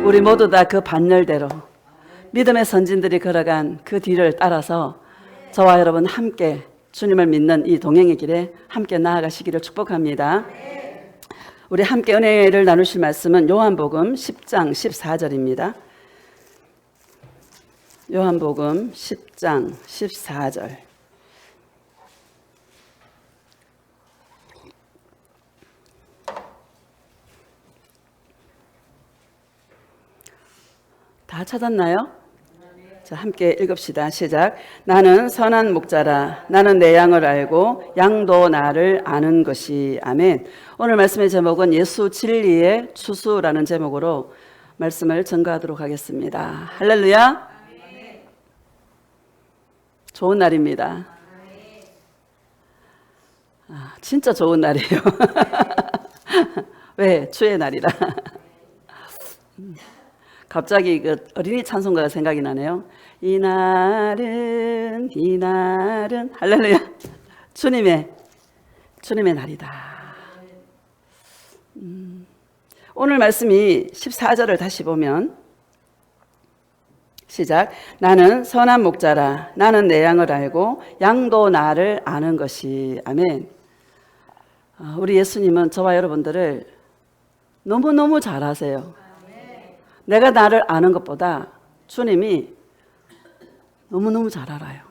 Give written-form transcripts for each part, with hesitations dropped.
우리 모두 다 그 반열대로 믿음의 선진들이 걸어간 그 뒤를 따라서 저와 여러분 함께 주님을 믿는 이 동행의 길에 함께 나아가시기를 축복합니다. 우리 함께 은혜를 나누실 말씀은 요한복음 10장 14절입니다. 요한복음 10장 14절. 다 찾았나요? 자, 함께 읽읍시다. 시작. 나는 선한 목자라. 나는 내 양을 알고 양도 나를 아는 것이. 아멘. 오늘 말씀의 제목은 예수 진리의 추수라는 제목으로 말씀을 전가하도록 하겠습니다. 할렐루야. 좋은 날입니다. 진짜 좋은 날이에요. 왜? 주의 날이라. 갑자기 그 어린이 찬송가가 생각이 나네요. 이날은 할렐루야. 주님의 날이다. 오늘 말씀이 14절을 다시 보면 시작. 나는 선한 목자라. 나는 내 양을 알고 양도 나를 아는 것이. 아멘. 우리 예수님은 저와 여러분들을 너무너무 잘 아세요. 내가 나를 아는 것보다 주님이 너무너무 잘 알아요.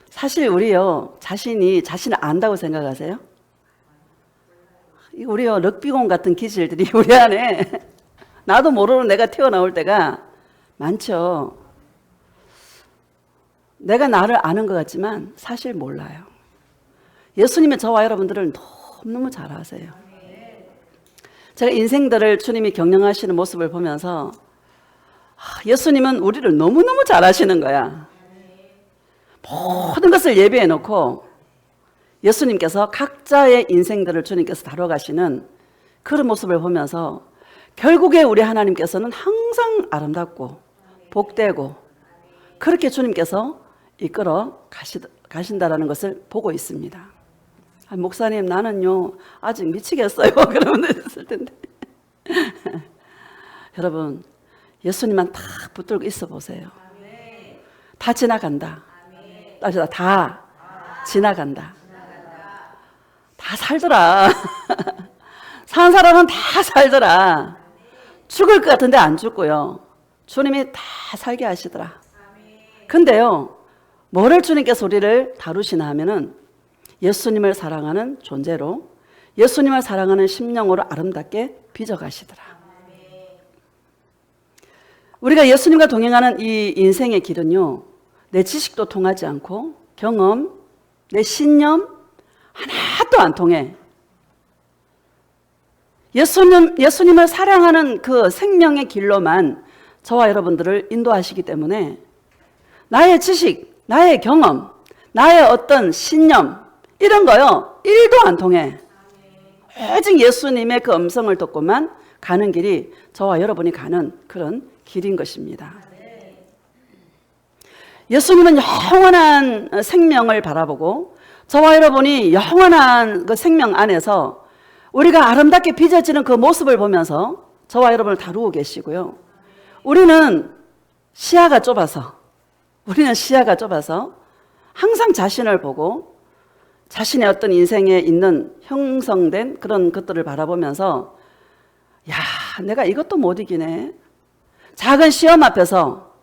사실 우리요, 자신을 안다고 생각하세요? 우리요, 럭비공 같은 기질들이 우리 안에 나도 모르는 내가 튀어나올 때가 많죠. 내가 나를 아는 것 같지만 사실 몰라요. 예수님이 저와 여러분들을 너무너무 잘 아세요. 제가 인생들을 주님이 경영하시는 모습을 보면서 예수님은 우리를 너무너무 잘 아시는 거야. 모든 것을 예비해 놓고 예수님께서 각자의 인생들을 주님께서 다뤄가시는 그런 모습을 보면서 결국에 우리 하나님께서는 항상 아름답고 복되고 그렇게 주님께서 이끌어 가신다라는 것을 보고 있습니다. 목사님, 나는요 아직 미치겠어요. 그러면 있을 텐데. 여러분, 예수님만 다 붙들고 있어 보세요. 다 지나간다. 다 지나간다. 다 살더라. 사는 사람은 다 살더라. 죽을 것 같은데 안 죽고요. 주님이 다 살게 하시더라. 근데요, 뭐를 주님께서 우리를 다루시나 하면은 예수님을 사랑하는 존재로, 예수님을 사랑하는 심령으로 아름답게 빚어가시더라. 우리가 예수님과 동행하는 이 인생의 길은요, 내 지식도 통하지 않고 경험, 내 신념 하나도 안 통해. 예수님을 사랑하는 그 생명의 길로만 저와 여러분들을 인도하시기 때문에 나의 지식, 나의 경험, 나의 어떤 신념 이런 거요 1도 안 통해. 오직 예수님의 그 음성을 듣고만 가는 길이 저와 여러분이 가는 그런 길인 것입니다. 예수님은 영원한 생명을 바라보고 저와 여러분이 영원한 그 생명 안에서 우리가 아름답게 빚어지는 그 모습을 보면서 저와 여러분을 다루고 계시고요. 우리는 시야가 좁아서 항상 자신을 보고 자신의 어떤 인생에 있는 형성된 그런 것들을 바라보면서 야, 내가 이것도 못 이기네. 작은 시험 앞에서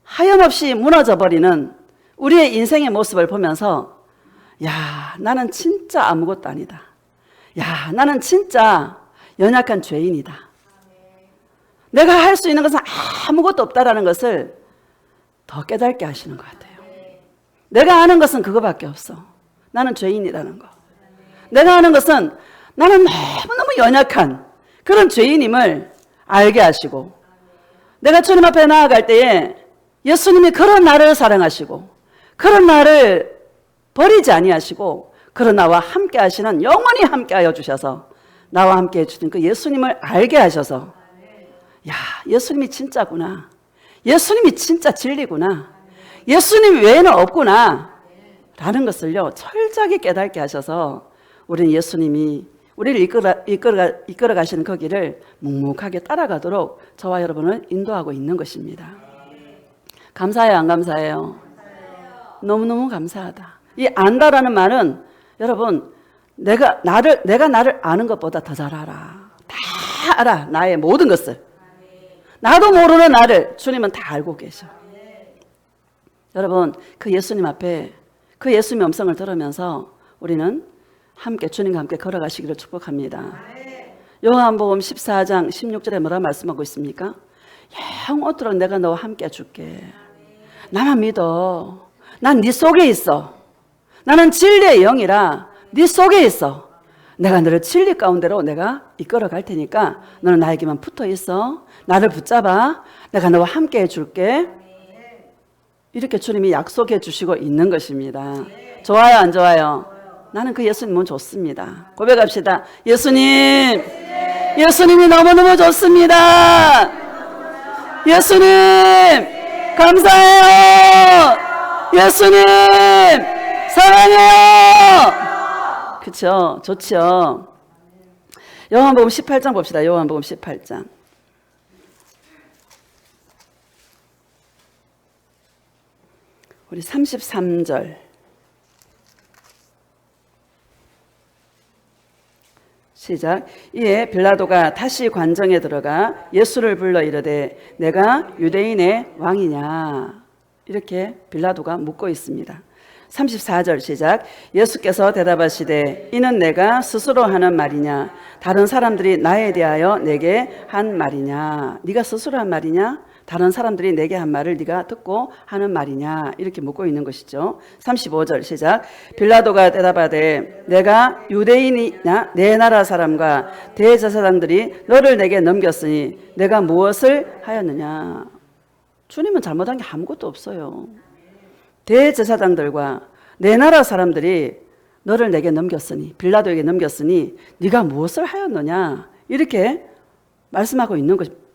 하염없이 무너져버리는 우리의 인생의 모습을 보면서 야, 나는 진짜 아무것도 아니다. 야, 나는 진짜 연약한 죄인이다. 내가 할 수 있는 것은 아무것도 없다라는 것을 더 깨닫게 하시는 것 같아요. 내가 아는 것은 그거밖에 없어. 나는 죄인이라는 거. 내가 아는 것은 나는 너무너무 연약한 그런 죄인임을 알게 하시고, 내가 주님 앞에 나아갈 때에 예수님이 그런 나를 사랑하시고 그런 나를 버리지 아니하시고 그런 나와 함께 하시는, 영원히 함께 하여 주셔서 나와 함께 해주신 그 예수님을 알게 하셔서 야, 예수님이 진짜구나. 예수님이 진짜 진리구나. 예수님 외에는 없구나 라는 것을요 철저하게 깨닫게 하셔서 우리는 예수님이 우리를 이끌어 가시는 그 길을 묵묵하게 따라가도록 저와 여러분을 인도하고 있는 것입니다. 감사해요, 안 감사해요? 너무너무 감사하다. 이 안다라는 말은 여러분, 내가 나를 아는 것보다 더 잘 알아. 다 알아. 나의 모든 것을. 나도 모르는 나를 주님은 다 알고 계셔. 여러분, 그 예수님 앞에 그 예수님의 음성을 들으면서 우리는 함께 주님과 함께 걸어가시기를 축복합니다. 요한복음 14장 16절에 뭐라 말씀하고 있습니까? 영원토록 내가 너와 함께 해줄게. 나만 믿어. 난 네 속에 있어. 나는 진리의 영이라 네 속에 있어. 내가 너를 진리 가운데로 내가 이끌어 갈 테니까 너는 나에게만 붙어 있어. 나를 붙잡아. 내가 너와 함께 해줄게. 이렇게 주님이 약속해 주시고 있는 것입니다. 좋아요, 안 좋아요? 나는 그 예수님 너무 좋습니다. 고백합시다. 예수님, 예수님이 너무너무 좋습니다. 예수님, 감사해요. 예수님, 사랑해요. 그쵸? 좋죠? 요한복음 18장 봅시다. 요한복음 18장. 우리 33절. 시작. 이에 빌라도가 다시 관정에 들어가 예수를 불러 이르되 내가 유대인의 왕이냐? 이렇게 빌라도가 묻고 있습니다. 34절 시작. 예수께서 대답하시되 이는 내가 스스로 하는 말이냐? 다른 사람들이 나에 대하여 내게 한 말이냐? 네가 스스로 한 말이냐? 다른 사람들이 내게 한 말을 네가 듣고 하는 말이냐? 이렇게 묻고 있는 것이죠. 35절 시작. 빌라도가 대답하되 내가 유대인이냐? 내 나라 사람과 대제사장들이 너를 내게 넘겼으니 내가 무엇을 하였느냐? 주님은 잘못한 게 아무것도 없어요. 대제사장들과 내 나라 사람들이 너를 내게 넘겼으니, 빌라도에게 넘겼으니 네가 무엇을 하였느냐? 이렇게 말씀하고 있는 것입니다.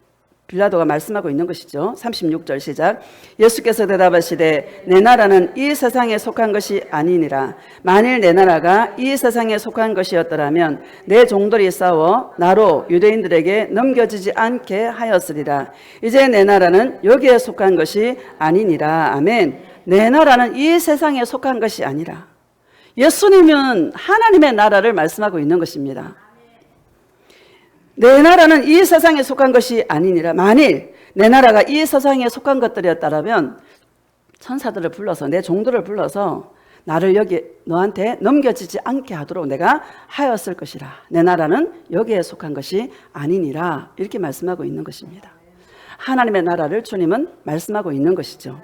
빌라도가 말씀하고 있는 것이죠. 36절 시작. 예수께서 대답하시되 내 나라는 이 세상에 속한 것이 아니니라. 만일 내 나라가 이 세상에 속한 것이었더라면 내 종들이 싸워 나로 유대인들에게 넘겨지지 않게 하였으리라. 이제 내 나라는 여기에 속한 것이 아니니라. 아멘. 내 나라는 이 세상에 속한 것이 아니라. 예수님은 하나님의 나라를 말씀하고 있는 것입니다. 내 나라는 이 세상에 속한 것이 아니니라. 만일 내 나라가 이 세상에 속한 것들이었다면 천사들을 불러서 내 종들을 불러서 나를 여기 너한테 넘겨지지 않게 하도록 내가 하였을 것이라. 내 나라는 여기에 속한 것이 아니니라. 이렇게 말씀하고 있는 것입니다. 하나님의 나라를 주님은 말씀하고 있는 것이죠.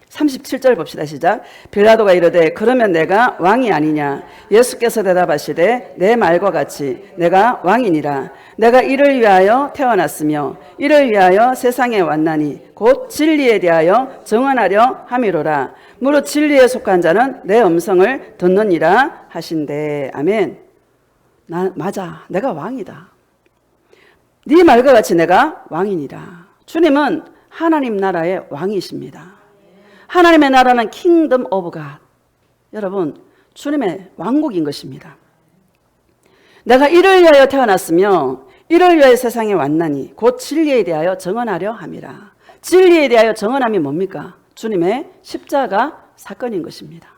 37절 봅시다. 시작. 빌라도가 이르되 그러면 내가 왕이 아니냐? 예수께서 대답하시되 내 말과 같이 내가 왕이니라. 내가 이를 위하여 태어났으며 이를 위하여 세상에 왔나니 곧 진리에 대하여 증언하려 함이로라. 무릇 진리에 속한 자는 내 음성을 듣느니라 하신대. 아멘. 맞아. 내가 왕이다. 네 말과 같이 내가 왕이니라. 주님은 하나님 나라의 왕이십니다. 하나님의 나라는 킹덤 오브 갓. 여러분, 주님의 왕국인 것입니다. 내가 이를 위하여 태어났으며 이를 위하여 세상에 왔나니 곧 진리에 대하여 증언하려 함이라. 진리에 대하여 증언함이 뭡니까? 주님의 십자가 사건인 것입니다.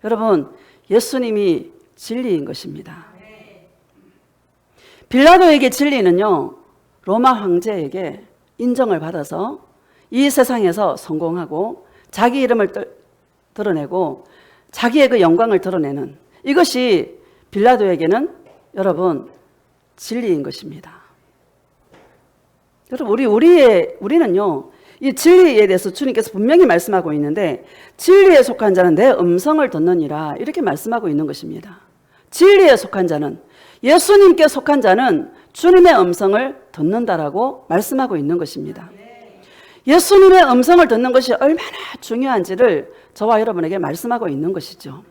여러분, 예수님이 진리인 것입니다. 빌라도에게 진리는요, 로마 황제에게 인정을 받아서 이 세상에서 성공하고 자기 이름을 드러내고 자기의 그 영광을 드러내는 이것이 빌라도에게는 여러분 진리인 것입니다. 여러분 우리는요 이 진리에 대해서 주님께서 분명히 말씀하고 있는데 진리에 속한 자는 내 음성을 듣느니라 이렇게 말씀하고 있는 것입니다. 진리에 속한 자는 예수님께 속한 자는 주님의 음성을 듣는다라고 말씀하고 있는 것입니다. 예수님의 음성을 듣는 것이 얼마나 중요한지를 저와 여러분에게 말씀하고 있는 것이죠.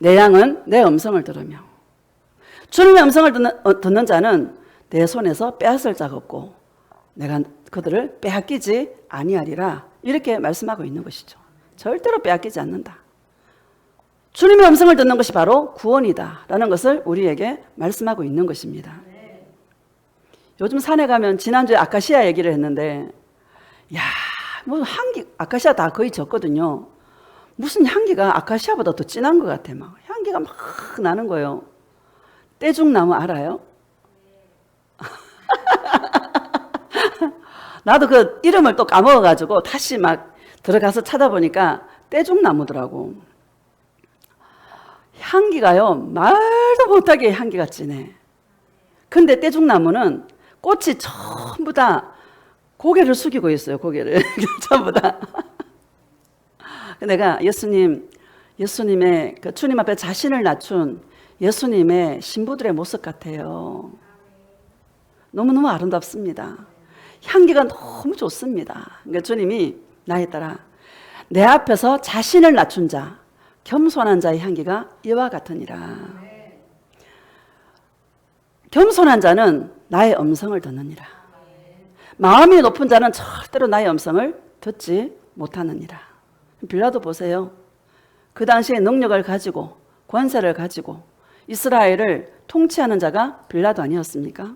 내 양은 내 음성을 들으며 주님의 음성을 듣는 자는 내 손에서 빼앗을 자가 없고 내가 그들을 빼앗기지 아니하리라 이렇게 말씀하고 있는 것이죠. 절대로 빼앗기지 않는다. 주님의 음성을 듣는 것이 바로 구원이다라는 것을 우리에게 말씀하고 있는 것입니다. 요즘 산에 가면 지난주에 아카시아 얘기를 했는데 야, 뭐 향기 아카시아 다 거의 졌거든요. 무슨 향기가 아카시아보다 더 진한 것 같아. 막 향기가 막 나는 거예요. 떼죽나무 알아요? 나도 그 이름을 또 까먹어가지고 다시 막 들어가서 찾아보니까 떼죽나무더라고. 향기가요, 말도 못하게 향기가 진해. 근데 떼죽나무는 꽃이 전부 다 고개를 숙이고 있어요. 고개를 전부 다. 내가 예수님의 그 주님 앞에 자신을 낮춘 예수님의 신부들의 모습 같아요. 너무너무 아름답습니다. 향기가 너무 좋습니다. 그러니까 주님이 나에 따라 내 앞에서 자신을 낮춘 자, 겸손한 자의 향기가 이와 같으니라. 겸손한 자는 나의 음성을 듣느니라. 마음이 높은 자는 절대로 나의 음성을 듣지 못하느니라. 빌라도 보세요. 그 당시에 능력을 가지고 권세를 가지고 이스라엘을 통치하는 자가 빌라도 아니었습니까?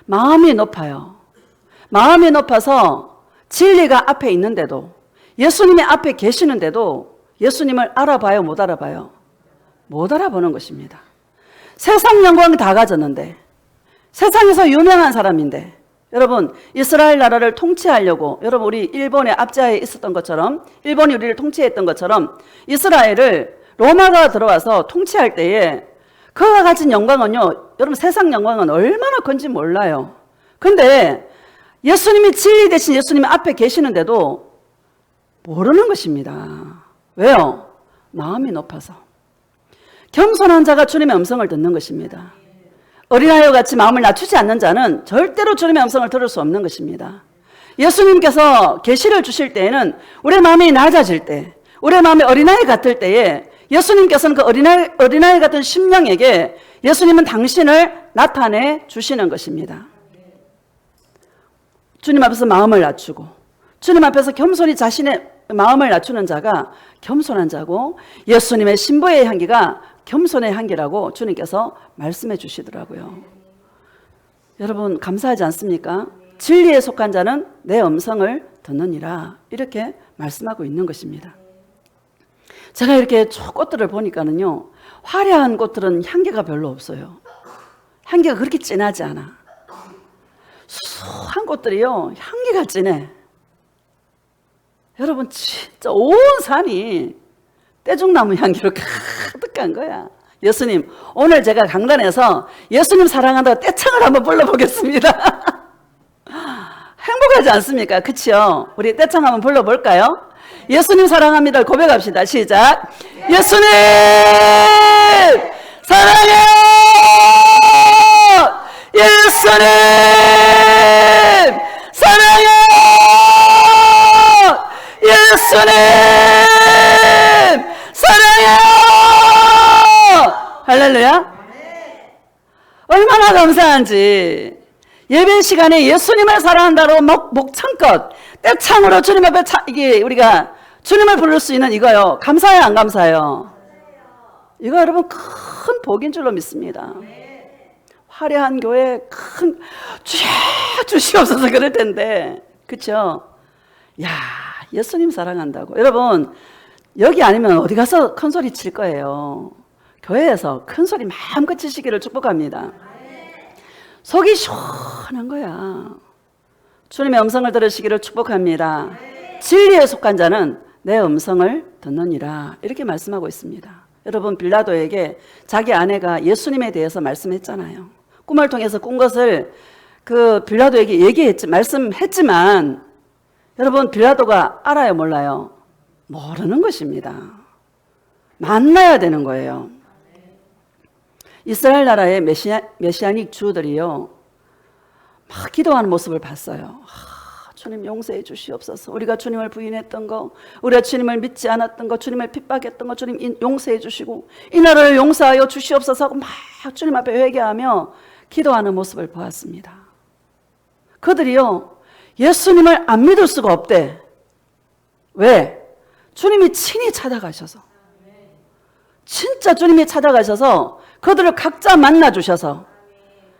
마음이 높아요. 마음이 높아서 진리가 앞에 있는데도 예수님이 앞에 계시는데도 예수님을 알아봐요? 못 알아봐요? 못 알아보는 것입니다. 세상 영광 다 가졌는데 세상에서 유명한 사람인데 여러분 이스라엘 나라를 통치하려고 여러분 우리 일본의 압제하에 있었던 것처럼 일본이 우리를 통치했던 것처럼 이스라엘을 로마가 들어와서 통치할 때에 그가 가진 영광은요 여러분 세상 영광은 얼마나 큰지 몰라요. 근데 예수님이 진리 대신 예수님이 앞에 계시는데도 모르는 것입니다. 왜요? 마음이 높아서. 겸손한 자가 주님의 음성을 듣는 것입니다. 어린아이와 같이 마음을 낮추지 않는 자는 절대로 주님의 음성을 들을 수 없는 것입니다. 예수님께서 계시를 주실 때에는 우리의 마음이 낮아질 때, 우리의 마음이 어린아이 같을 때에 예수님께서는 그 어린아이 같은 심령에게 예수님은 당신을 나타내 주시는 것입니다. 주님 앞에서 마음을 낮추고 주님 앞에서 겸손히 자신의 마음을 낮추는 자가 겸손한 자고 예수님의 신부의 향기가 겸손의 향기라고 주님께서 말씀해 주시더라고요. 여러분 감사하지 않습니까? 진리에 속한 자는 내 음성을 듣느니라 이렇게 말씀하고 있는 것입니다. 제가 이렇게 꽃들을 보니까는요 화려한 꽃들은 향기가 별로 없어요. 향기가 그렇게 진하지 않아. 수수한 꽃들이요 향기가 진해. 여러분 진짜 온 산이 떼죽나무 향기로 가득한 거야. 예수님 오늘 제가 강단에서 예수님 사랑한다고 떼창을 한번 불러보겠습니다. 행복하지 않습니까? 그치요? 우리 떼창 한번 불러볼까요? 예수님 사랑합니다를 고백합시다. 시작. 예수님 사랑해요. 예수님 사랑해요. 예수님 사랑해요. 할렐루야. 얼마나 감사한지. 예배 시간에 예수님을 사랑한다로 목창껏 떼창으로 주님 앞에 이게 우리가 주님을 부를 수 있는 이거요. 감사해요, 안 감사해요? 이거 여러분 큰 복인 줄로 믿습니다. 화려한 교회 큰 주시옵소서 그럴 텐데, 그렇죠? 야, 예수님 사랑한다고. 여러분 여기 아니면 어디 가서 큰 소리 칠 거예요? 교회에서 큰 소리 마음껏 치시기를 축복합니다. 속이 시원한 거야. 주님의 음성을 들으시기를 축복합니다. 진리에 속한 자는 내 음성을 듣느니라 이렇게 말씀하고 있습니다. 여러분 빌라도에게 자기 아내가 예수님에 대해서 말씀했잖아요. 꿈을 통해서 꾼 것을 그 빌라도에게 말씀했지만 여러분 빌라도가 알아요 몰라요? 모르는 것입니다. 만나야 되는 거예요. 이스라엘 나라의 메시아닉 주들이요 막 기도하는 모습을 봤어요. 주님 용서해 주시옵소서. 우리가 주님을 부인했던 거, 우리가 주님을 믿지 않았던 거, 주님을 핍박했던 거 주님 용서해 주시고 이 나라를 용서하여 주시옵소서 하고 막 주님 앞에 회개하며 기도하는 모습을 보았습니다. 그들이요 예수님을 안 믿을 수가 없대. 왜? 주님이 친히 찾아가셔서 진짜 주님이 찾아가셔서 그들을 각자 만나주셔서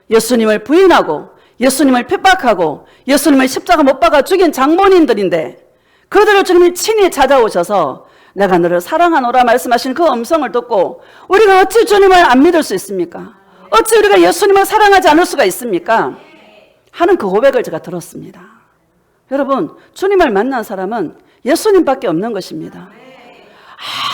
예수님을 부인하고 예수님을 핍박하고 예수님을 십자가 못 박아 죽인 장본인들인데 그들을 주님이 친히 찾아오셔서 내가 너를 사랑하노라 말씀하신 그 음성을 듣고 우리가 어찌 주님을 안 믿을 수 있습니까? 어찌 우리가 예수님을 사랑하지 않을 수가 있습니까? 하는 그 고백을 제가 들었습니다. 여러분, 주님을 만난 사람은 예수님밖에 없는 것입니다.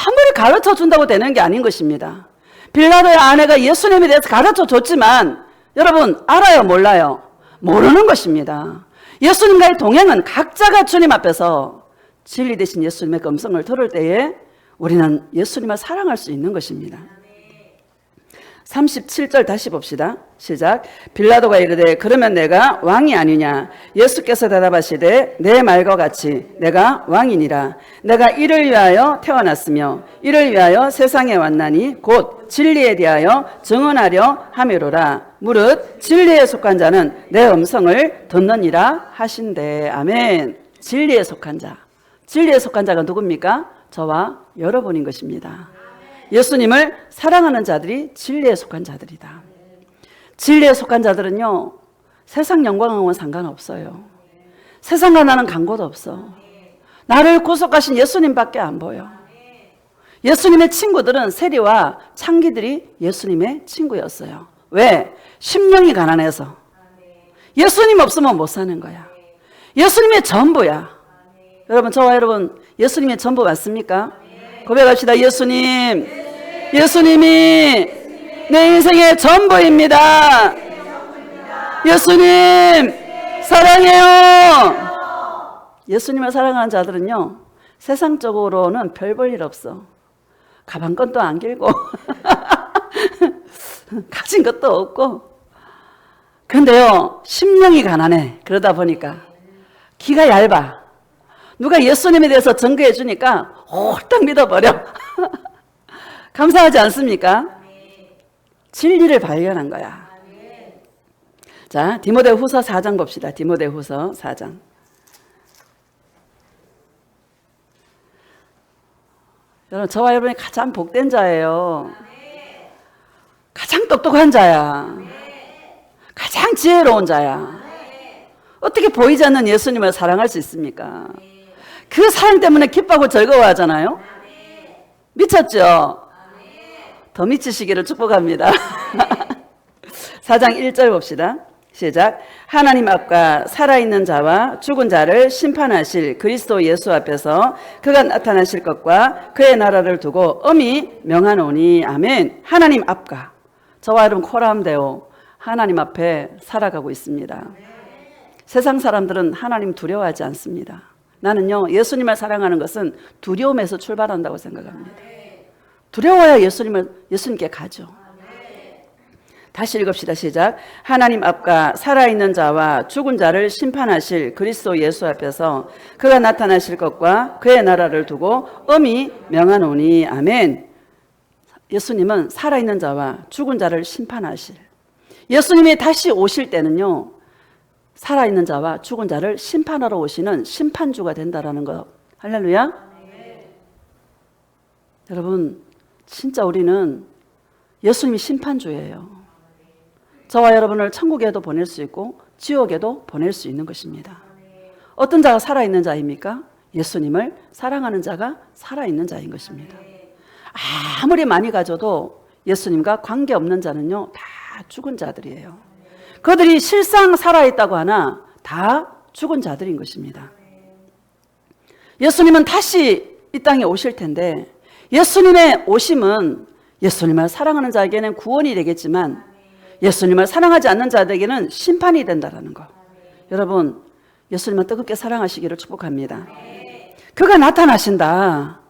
아무리 가르쳐 준다고 되는 게 아닌 것입니다. 빌라도의 아내가 예수님에 대해서 가르쳐 줬지만 여러분 알아요, 몰라요? 모르는 것입니다. 예수님과의 동행은 각자가 주님 앞에서 진리 되신 예수님의 음성을 들을 때에 우리는 예수님을 사랑할 수 있는 것입니다. 37절 다시 봅시다. 시작. 빌라도가 이르되 그러면 내가 왕이 아니냐? 예수께서 대답하시되 내 말과 같이 내가 왕이니라. 내가 이를 위하여 태어났으며 이를 위하여 세상에 왔나니 곧 진리에 대하여 증언하려 함이로라. 무릇 진리에 속한 자는 내 음성을 듣느니라 하신대. 아멘. 진리에 속한 자. 진리에 속한 자가 누굽니까? 저와 여러분인 것입니다. 예수님을 사랑하는 자들이 진리에 속한 자들이다. 진리에 속한 자들은요, 세상 영광하고는 상관없어요. 세상과 나는 간곳 없어. 나를 구속하신 예수님밖에 안 보여. 예수님의 친구들은 세리와 창기들이 예수님의 친구였어요. 왜? 심령이 가난해서. 예수님 없으면 못 사는 거야. 예수님의 전부야. 여러분, 저와 여러분 예수님의 전부 맞습니까? 고백합시다. 예수님, 예수님이 내 인생의 전부입니다. 예수님 사랑해요. 예수님을 사랑하는 자들은요, 세상적으로는 별 볼 일 없어. 가방끈도 안 길고 가진 것도 없고, 근데요 심령이 가난해. 그러다 보니까 기가 얇아. 누가 예수님에 대해서 증거해 주니까 홀딱 믿어버려. 감사하지 않습니까? 진리를 발견한 거야. 자, 디모데후서 4장 봅시다. 디모데후서 4장. 여러분, 저와 여러분이 가장 복된 자예요. 가장 똑똑한 자야. 가장 지혜로운 자야. 어떻게 보이지 않는 예수님을 사랑할 수 있습니까? 그 사랑 때문에 기뻐하고 즐거워하잖아요. 미쳤죠? 더 미치시기를 축복합니다. 4장 1절 봅시다. 시작. 하나님 앞과 살아있는 자와 죽은 자를 심판하실 그리스도 예수 앞에서 그가 나타나실 것과 그의 나라를 두고 엄히 명하노니. 아멘. 하나님 앞과, 저와 여러분 코람데오 하나님 앞에 살아가고 있습니다. 세상 사람들은 하나님 두려워하지 않습니다. 나는요, 예수님을 사랑하는 것은 두려움에서 출발한다고 생각합니다. 두려워야 예수님께 가죠. 다시 읽읍시다. 시작. 하나님 앞과 살아있는 자와 죽은 자를 심판하실 그리스도 예수 앞에서 그가 나타나실 것과 그의 나라를 두고 엄히 명하노니. 아멘. 예수님은 살아있는 자와 죽은 자를 심판하실, 예수님이 다시 오실 때는요, 살아있는 자와 죽은 자를 심판하러 오시는 심판주가 된다라는 것. 할렐루야. 여러분, 진짜 우리는 예수님이 심판주예요. 저와 여러분을 천국에도 보낼 수 있고 지옥에도 보낼 수 있는 것입니다. 어떤 자가 살아있는 자입니까? 예수님을 사랑하는 자가 살아있는 자인 것입니다. 아무리 많이 가져도 예수님과 관계없는 자는요, 다 죽은 자들이에요. 그들이 실상 살아있다고 하나 다 죽은 자들인 것입니다. 예수님은 다시 이 땅에 오실 텐데, 예수님의 오심은 예수님을 사랑하는 자에게는 구원이 되겠지만 예수님을 사랑하지 않는 자들에게는 심판이 된다는 거. 여러분, 예수님을 뜨겁게 사랑하시기를 축복합니다. 그가 나타나신다.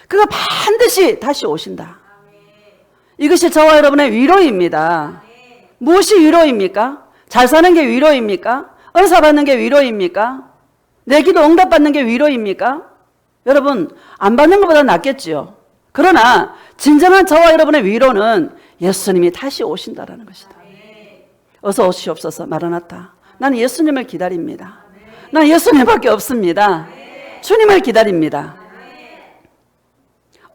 그가 반드시 다시 오신다. 이것이 저와 여러분의 위로입니다. 무엇이 위로입니까? 잘 사는 게 위로입니까? 은사 받는 게 위로입니까? 내 기도 응답받는 게 위로입니까? 여러분, 안 받는 것보다 낫겠지요. 그러나 진정한 저와 여러분의 위로는 예수님이 다시 오신다라는 것이다. 어서 오시옵소서. 마라나타. 나는 예수님을 기다립니다. 나는 예수님밖에 없습니다. 주님을 기다립니다.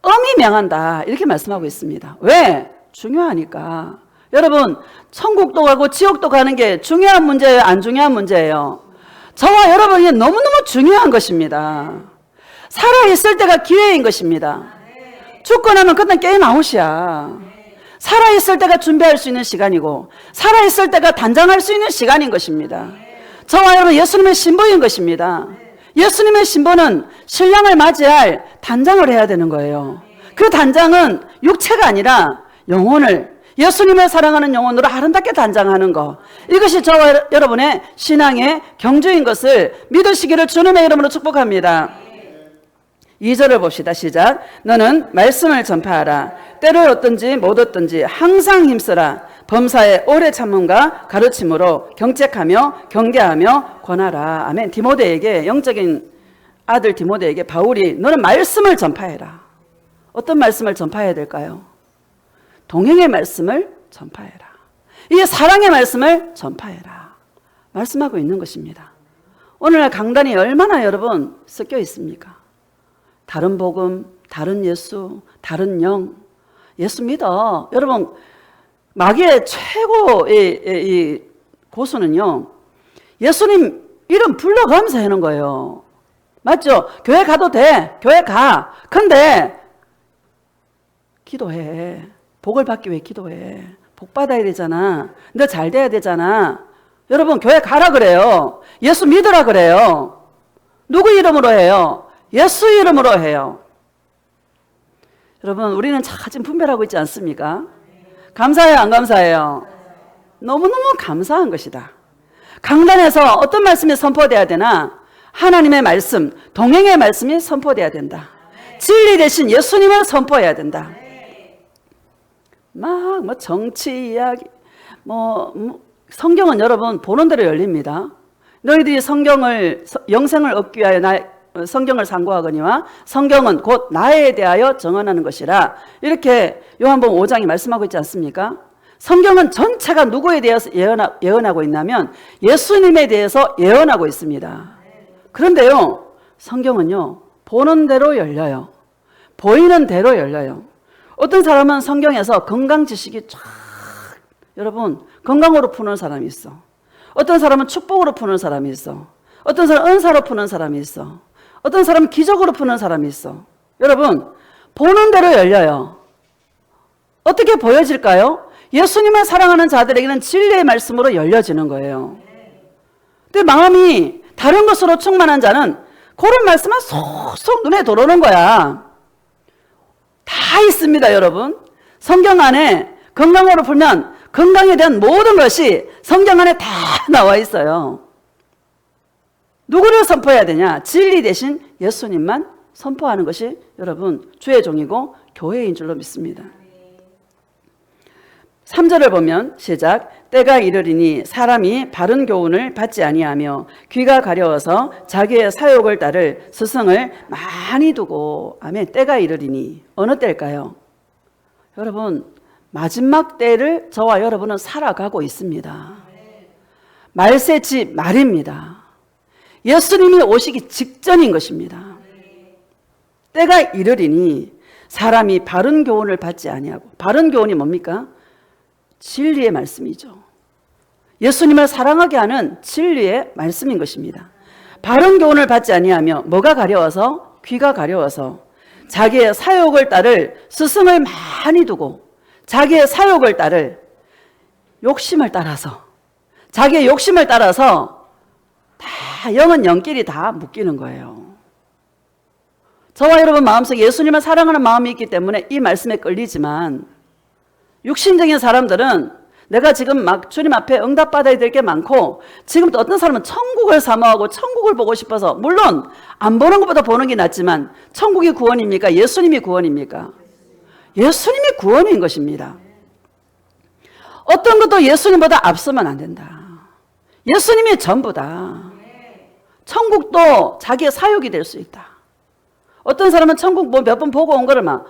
엄히 명한다. 이렇게 말씀하고 있습니다. 왜? 중요하니까. 여러분, 천국도 가고 지옥도 가는 게 중요한 문제예요? 안 중요한 문제예요? 저와 여러분이 너무너무 중요한 것입니다. 살아있을 때가 기회인 것입니다. 죽고 나면 그땐 게임 아웃이야. 살아있을 때가 준비할 수 있는 시간이고 살아있을 때가 단장할 수 있는 시간인 것입니다. 저와 여러분 예수님의 신부인 것입니다. 예수님의 신부는 신랑을 맞이할 단장을 해야 되는 거예요. 그 단장은 육체가 아니라 영혼을, 예수님을 사랑하는 영혼으로 아름답게 단장하는 것, 이것이 저와 여러분의 신앙의 경주인 것을 믿으시기를 주님의 이름으로 축복합니다. 2절을 봅시다. 시작. 너는 말씀을 전파하라. 때를 얻든지 못 얻든지 항상 힘쓰라. 범사에 오래 참음과 가르침으로 경책하며 경계하며 권하라. 아멘. 디모데에게, 영적인 아들 디모데에게 바울이 너는 말씀을 전파해라. 어떤 말씀을 전파해야 될까요? 동행의 말씀을 전파해라. 이 사랑의 말씀을 전파해라. 말씀하고 있는 것입니다. 오늘날 강단이 얼마나 여러분 섞여 있습니까? 다른 복음, 다른 예수, 다른 영. 예수 믿어. 여러분, 마귀의 최고의 이 고수는요, 예수님 이름 불러가면서 하는 거예요. 맞죠? 교회 가도 돼. 교회 가. 근데 기도해. 복을 받기 위해 기도해. 복 받아야 되잖아. 너 잘 돼야 되잖아. 여러분, 교회 가라 그래요. 예수 믿으라 그래요. 누구 이름으로 해요? 예수 이름으로 해요. 여러분, 우리는 참 분별하고 있지 않습니까? 감사해요, 안 감사해요? 너무너무 감사한 것이다. 강단에서 어떤 말씀이 선포돼야 되나? 하나님의 말씀, 동행의 말씀이 선포돼야 된다. 진리 대신 예수님을 선포해야 된다. 막 정치 이야기, 성경은 여러분 보는 대로 열립니다. 너희들이 영생을 얻기 위하여 성경을 상고하거니와 성경은 곧 나에 대하여 정언하는 것이라. 이렇게 요한복음 5장이 말씀하고 있지 않습니까? 성경은 전체가 누구에 대해서 예언하고 있냐면 예수님에 대해서 예언하고 있습니다. 그런데요, 성경은요, 보는 대로 열려요. 보이는 대로 열려요. 어떤 사람은 성경에서 건강 지식이 쫙, 여러분, 건강으로 푸는 사람이 있어. 어떤 사람은 축복으로 푸는 사람이 있어. 어떤 사람은 은사로 푸는 사람이 있어. 어떤 사람은 기적으로 푸는 사람이 있어. 여러분, 보는 대로 열려요. 어떻게 보여질까요? 예수님을 사랑하는 자들에게는 진리의 말씀으로 열려지는 거예요. 근데 마음이 다른 것으로 충만한 자는 그런 말씀만 속속 눈에 들어오는 거야. 다 있습니다, 여러분. 성경 안에 건강으로 풀면 건강에 대한 모든 것이 성경 안에 다 나와 있어요. 누구를 선포해야 되냐? 진리 대신 예수님만 선포하는 것이 여러분 주의 종이고 교회인 줄로 믿습니다. 3절을 보면 시작. 때가 이르리니 사람이 바른 교훈을 받지 아니하며 귀가 가려워서 자기의 사욕을 따를 스승을 많이 두고. 아멘. 때가 이르리니 어느 때일까요? 여러분, 마지막 때를 저와 여러분은 살아가고 있습니다. 말세지 말입니다. 예수님이 오시기 직전인 것입니다. 때가 이르리니 사람이 바른 교훈을 받지 아니하고. 바른 교훈이 뭡니까? 진리의 말씀이죠. 예수님을 사랑하게 하는 진리의 말씀인 것입니다. 바른 교훈을 받지 아니하며 뭐가 가려워서? 귀가 가려워서 자기의 사욕을 따를 스승을 많이 두고, 자기의 사욕을 따를 욕심을 따라서, 자기의 욕심을 따라서 다 영은 영끼리 다 묶이는 거예요. 저와 여러분 마음속에 예수님을 사랑하는 마음이 있기 때문에 이 말씀에 끌리지만, 육신적인 사람들은 내가 지금 막 주님 앞에 응답받아야 될 게 많고, 지금 또 어떤 사람은 천국을 사모하고 천국을 보고 싶어서, 물론 안 보는 것보다 보는 게 낫지만 천국이 구원입니까? 예수님이 구원입니까? 예수님이 구원인 것입니다. 어떤 것도 예수님보다 앞서면 안 된다. 예수님이 전부다. 천국도 자기의 사욕이 될 수 있다. 어떤 사람은 천국 몇 번 보고 온 거를 막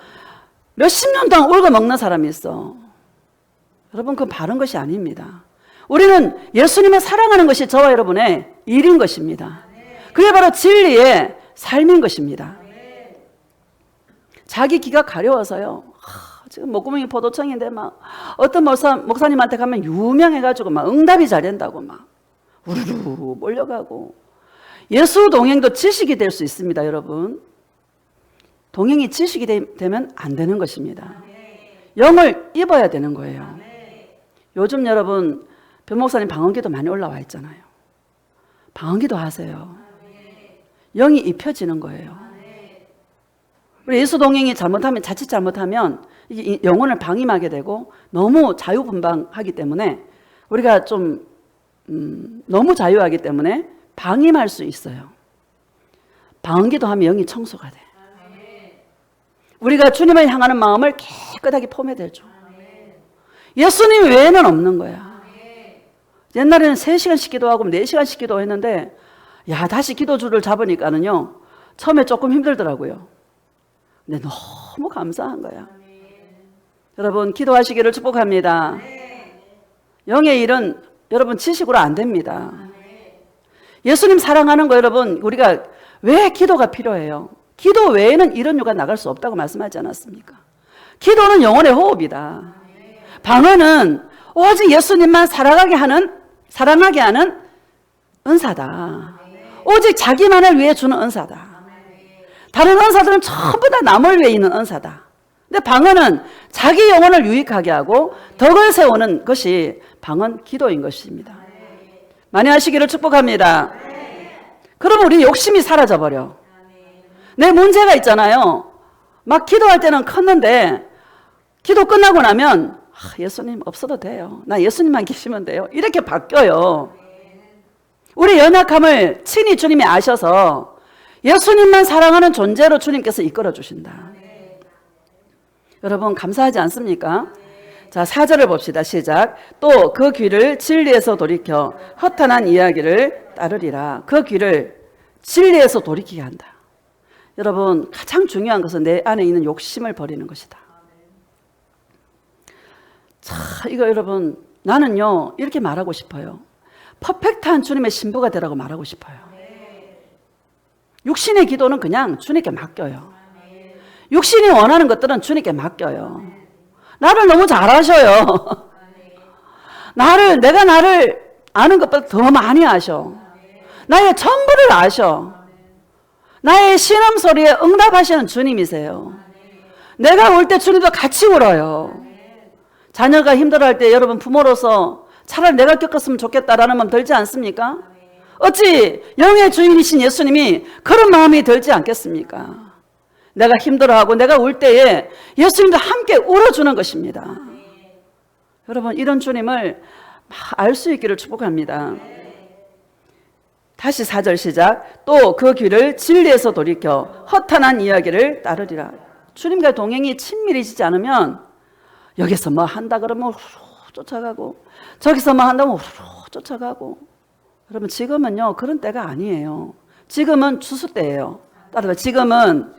몇십 년 동안 울고 먹는 사람이 있어. 여러분, 그건 바른 것이 아닙니다. 우리는 예수님을 사랑하는 것이 저와 여러분의 일인 것입니다. 그게 바로 진리의 삶인 것입니다. 자기 귀가 가려워서요. 지금 목구멍이 포도청인데 막 어떤 목사님한테 가면 유명해가지고 막 응답이 잘 된다고 막 우르르 몰려가고. 예수 동행도 지식이 될 수 있습니다, 여러분. 동행이 지식이 되면 안 되는 것입니다. 영을 입어야 되는 거예요. 요즘 여러분 변목사님 방언기도 많이 올라와 있잖아요. 방언기도 하세요. 영이 입혀지는 거예요. 우리 예수 동행이 자칫 잘못하면 이게 영혼을 방임하게 되고 너무 자유분방하기 때문에 우리가 좀 너무 자유하기 때문에 방임할 수 있어요. 방언기도 하면 영이 청소가 돼. 우리가 주님을 향하는 마음을 깨끗하게 포매되죠. 예수님 외에는 없는 거야. 옛날에는 3시간씩 기도하고 4시간씩 기도했는데 다시 기도줄을 잡으니까는요 처음에 조금 힘들더라고요. 근데 너무 감사한 거야. 여러분 기도하시기를 축복합니다. 영의 일은 여러분 지식으로 안 됩니다. 예수님 사랑하는 거 여러분 우리가 왜 기도가 필요해요? 기도 외에는 이런 유가 나갈 수 없다고 말씀하지 않았습니까? 기도는 영혼의 호흡이다. 방언은 오직 예수님만 사랑하게 하는 은사다. 오직 자기만을 위해 주는 은사다. 다른 은사들은 전부 다 남을 위해 있는 은사다. 근데 방언은 자기 영혼을 유익하게 하고 덕을 세우는 것이 방언 기도인 것입니다. 많이 하시기를 축복합니다. 그러면 우리 욕심이 사라져버려. 내 문제가 있잖아요. 막 기도할 때는 컸는데 기도 끝나고 나면 예수님 없어도 돼요. 나 예수님만 계시면 돼요. 이렇게 바뀌어요. 우리 연약함을 친히 주님이 아셔서 예수님만 사랑하는 존재로 주님께서 이끌어 주신다. 여러분 감사하지 않습니까? 자, 4절을 봅시다. 시작. 또 그 귀를 진리에서 돌이켜 허탄한 이야기를 따르리라. 그 귀를 진리에서 돌이키게 한다. 여러분 가장 중요한 것은 내 안에 있는 욕심을 버리는 것이다. 자, 이거 여러분 나는요 이렇게 말하고 싶어요. 퍼펙트한 주님의 신부가 되라고 말하고 싶어요. 육신의 기도는 그냥 주님께 맡겨요. 육신이 원하는 것들은 주님께 맡겨요. 나를 너무 잘 아셔요. 내가 나를 아는 것보다 더 많이 아셔. 나의 전부를 아셔. 나의 신음 소리에 응답하시는 주님이세요. 내가 울 때 주님도 같이 울어요. 자녀가 힘들어할 때 여러분 부모로서 차라리 내가 겪었으면 좋겠다라는 마음 들지 않습니까? 어찌 영의 주인이신 예수님이 그런 마음이 들지 않겠습니까? 내가 힘들어하고 내가 울 때에 예수님도 함께 울어주는 것입니다. 여러분 이런 주님을 알 수 있기를 축복합니다. 다시 4절 시작. 또 그 귀를 진리에서 돌이켜 허탄한 이야기를 따르리라. 주님과 동행이 친밀해지지 않으면 여기서 뭐 한다 그러면 후루 쫓아가고 저기서 뭐 한다면 후루 쫓아가고. 여러분 지금은요 그런 때가 아니에요. 지금은 추수 때예요. 따라서 지금은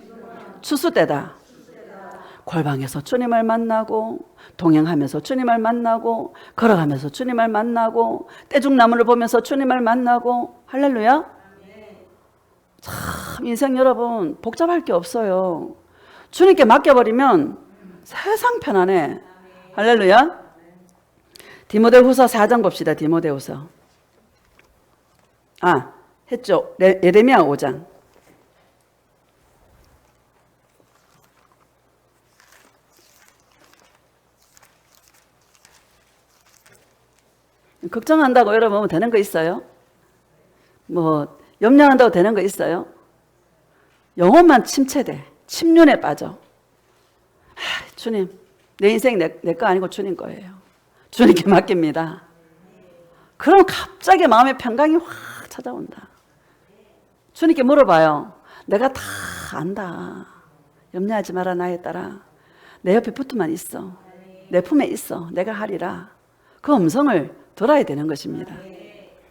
추수 때다. 골방에서 주님을 만나고 동행하면서 주님을 만나고 걸어가면서 주님을 만나고 떼죽나무를 보면서 주님을 만나고. 할렐루야. 참 인생 여러분 복잡할 게 없어요. 주님께 맡겨버리면 세상 편안해. 할렐루야. 디모데후서 4장 봅시다. 디모데후서. 했죠. 예레미야 5장. 걱정한다고 여러분 되는 거 있어요? 뭐 염려한다고 되는 거 있어요? 영혼만 침체돼. 침륜에 빠져. 주님 내 인생 내 거 아니고 주님 거예요. 주님께 맡깁니다. 그럼 갑자기 마음의 평강이 확 찾아온다. 주님께 물어봐요. 내가 다 안다. 염려하지 마라 나의 딸아. 내 옆에 붙어만 있어. 내 품에 있어. 내가 하리라. 그 음성을 들어야 되는 것입니다.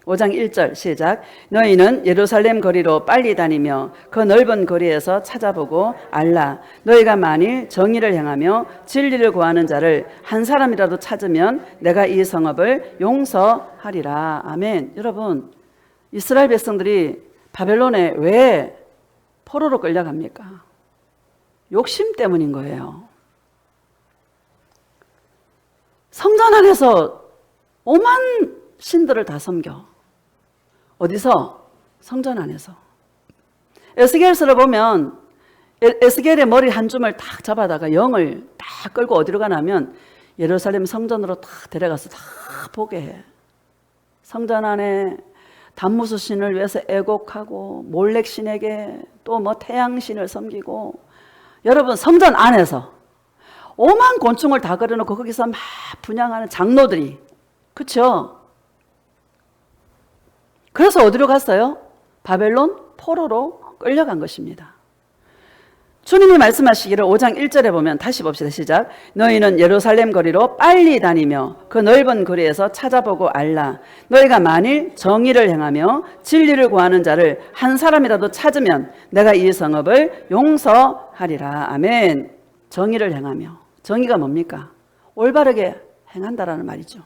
5장 1절 시작. 너희는 예루살렘 거리로 빨리 다니며 그 넓은 거리에서 찾아보고 알라. 너희가 만일 정의를 행하며 진리를 구하는 자를 한 사람이라도 찾으면 내가 이 성읍을 용서하리라. 아멘. 여러분 이스라엘 백성들이 바벨론에 왜 포로로 끌려갑니까? 욕심 때문인 거예요. 성전 안에서 오만 신들을 다 섬겨. 어디서? 성전 안에서. 에스겔서를 보면 에스겔의 머리 한 줌을 딱 잡아다가 영을 딱 끌고 어디로 가냐면 예루살렘 성전으로 딱 데려가서 다 보게 해. 성전 안에 단무스 신을 위해서 애곡하고 몰렉 신에게 또 뭐 태양 신을 섬기고, 여러분 성전 안에서 오만 곤충을 다 그려놓고 거기서 막 분향하는 장로들이, 그렇죠? 그래서 어디로 갔어요? 바벨론 포로로 끌려간 것입니다. 주님이 말씀하시기를 5장 1절에 보면, 다시 봅시다. 시작. 너희는 예루살렘 거리로 빨리 다니며 그 넓은 거리에서 찾아보고 알라. 너희가 만일 정의를 행하며 진리를 구하는 자를 한 사람이라도 찾으면 내가 이 성읍을 용서하리라. 아멘. 정의를 행하며, 정의가 뭡니까? 올바르게 행한다라는 말이죠.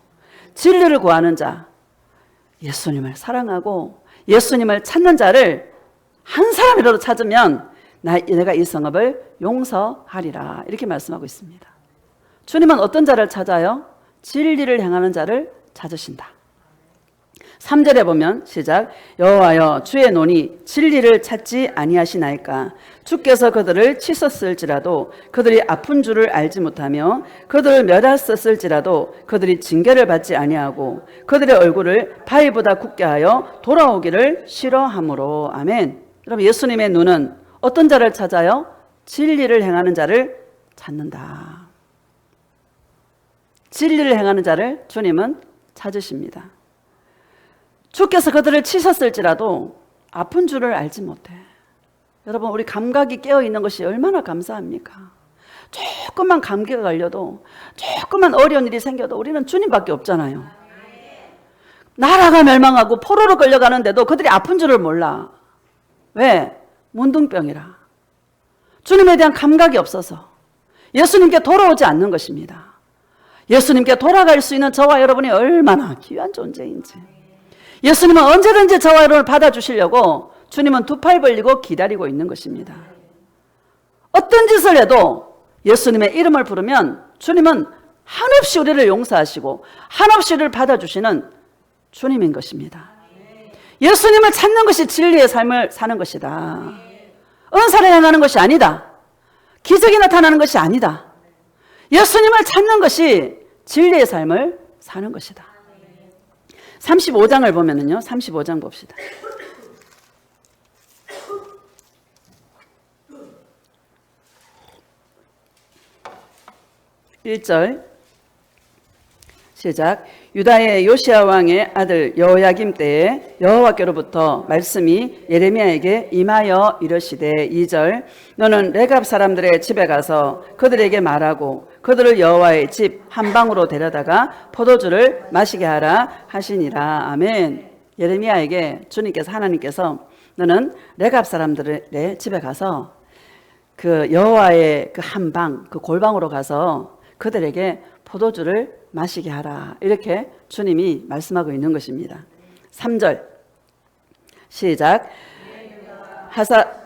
진리를 구하는 자, 예수님을 사랑하고 예수님을 찾는 자를 한 사람이라도 찾으면 내가 이 성읍을 용서하리라. 이렇게 말씀하고 있습니다. 주님은 어떤 자를 찾아요? 진리를 행하는 자를 찾으신다. 3절에 보면 시작. 여호와여 주의 논이 진리를 찾지 아니하시나이까. 주께서 그들을 치셨을지라도 그들이 아픈 줄을 알지 못하며 그들을 멸하셨을지라도 그들이 징계를 받지 아니하고 그들의 얼굴을 바위보다 굳게 하여 돌아오기를 싫어하므로. 아멘. 여러분, 예수님의 눈은 어떤 자를 찾아요? 진리를 행하는 자를 찾는다. 진리를 행하는 자를 주님은 찾으십니다. 주께서 그들을 치셨을지라도 아픈 줄을 알지 못해. 여러분, 우리 감각이 깨어있는 것이 얼마나 감사합니까? 조금만 감기가 걸려도, 조금만 어려운 일이 생겨도 우리는 주님밖에 없잖아요. 나라가 멸망하고 포로로 끌려가는데도 그들이 아픈 줄을 몰라. 왜? 문둥병이라. 주님에 대한 감각이 없어서 예수님께 돌아오지 않는 것입니다. 예수님께 돌아갈 수 있는 저와 여러분이 얼마나 귀한 존재인지. 예수님은 언제든지 저와 여러분을 받아주시려고 주님은 두 팔 벌리고 기다리고 있는 것입니다. 어떤 짓을 해도 예수님의 이름을 부르면 주님은 한없이 우리를 용서하시고 한없이 우리를 받아주시는 주님인 것입니다. 예수님을 찾는 것이 진리의 삶을 사는 것이다. 은사를 행하는 것이 아니다. 기적이 나타나는 것이 아니다. 예수님을 찾는 것이 진리의 삶을 사는 것이다. 35장을 보면은요, 35장 봅시다. 1절 시작. 유다의 요시야 왕의 아들 여호야김 때에 여호와께로부터 말씀이 예레미야에게 임하여 이르시되 2절 너는 레갑 사람들의 집에 가서 그들에게 말하고 그들을 여호와의 집 한방으로 데려다가 포도주를 마시게 하라 하시니라. 아멘. 예레미야에게 주님께서, 하나님께서 너는 레갑 사람들의 집에 가서 그 여호와의 그 한방, 그 골방으로 가서 그들에게 포도주를 마시게 하라. 이렇게 주님이 말씀하고 있는 것입니다. 3절 시작. 하사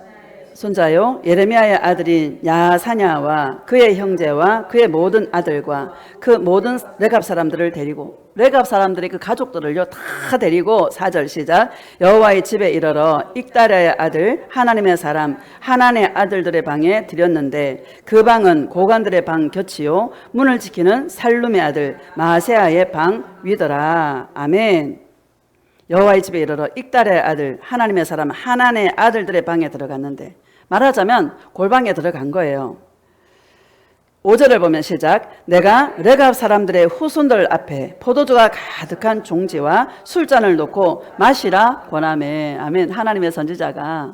손자요 예레미야의 아들인 야사냐와 그의 형제와 그의 모든 아들과 그 모든 레갑 사람들을 데리고, 레갑 사람들이 그 가족들을요 다 데리고 4절 시작. 여호와의 집에 이르러 익다랴의 아들 하나님의 사람 하난의 아들들의 방에 들였는데 그 방은 고관들의 방 곁이요 문을 지키는 살룸의 아들 마세아의 방 위더라. 아멘. 여호와의 집에 이르러 익다랴의 아들 하나님의 사람 하난의 아들들의 방에 들어갔는데, 말하자면 골방에 들어간 거예요. 5절을 보면 시작. 내가 레갑 사람들의 후손들 앞에 포도주가 가득한 종지와 술잔을 놓고 마시라 권하매. 아멘. 하나님의 선지자가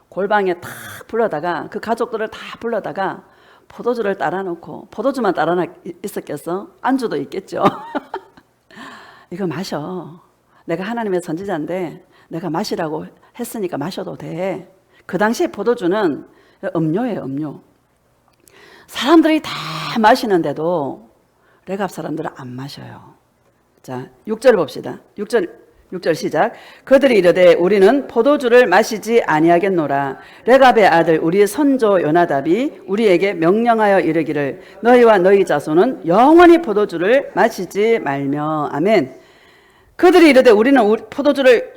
골방에 탁 불러다가 그 가족들을 다 불러다가 포도주를 따라 놓고, 포도주만 따라 있었겠어? 안주도 있겠죠. 이거 마셔. 내가 하나님의 선지자인데 내가 마시라고 했으니까 마셔도 돼. 그 당시에 포도주는 음료예요, 음료. 사람들이 다 마시는데도 레갑 사람들은 안 마셔요. 자, 6절 봅시다. 6절 6절 시작. 그들이 이르되 우리는 포도주를 마시지 아니하겠노라. 레갑의 아들 우리 선조 요나답이 우리에게 명령하여 이르기를 너희와 너희 자손은 영원히 포도주를 마시지 말며. 아멘. 그들이 이르되 우리는 포도주를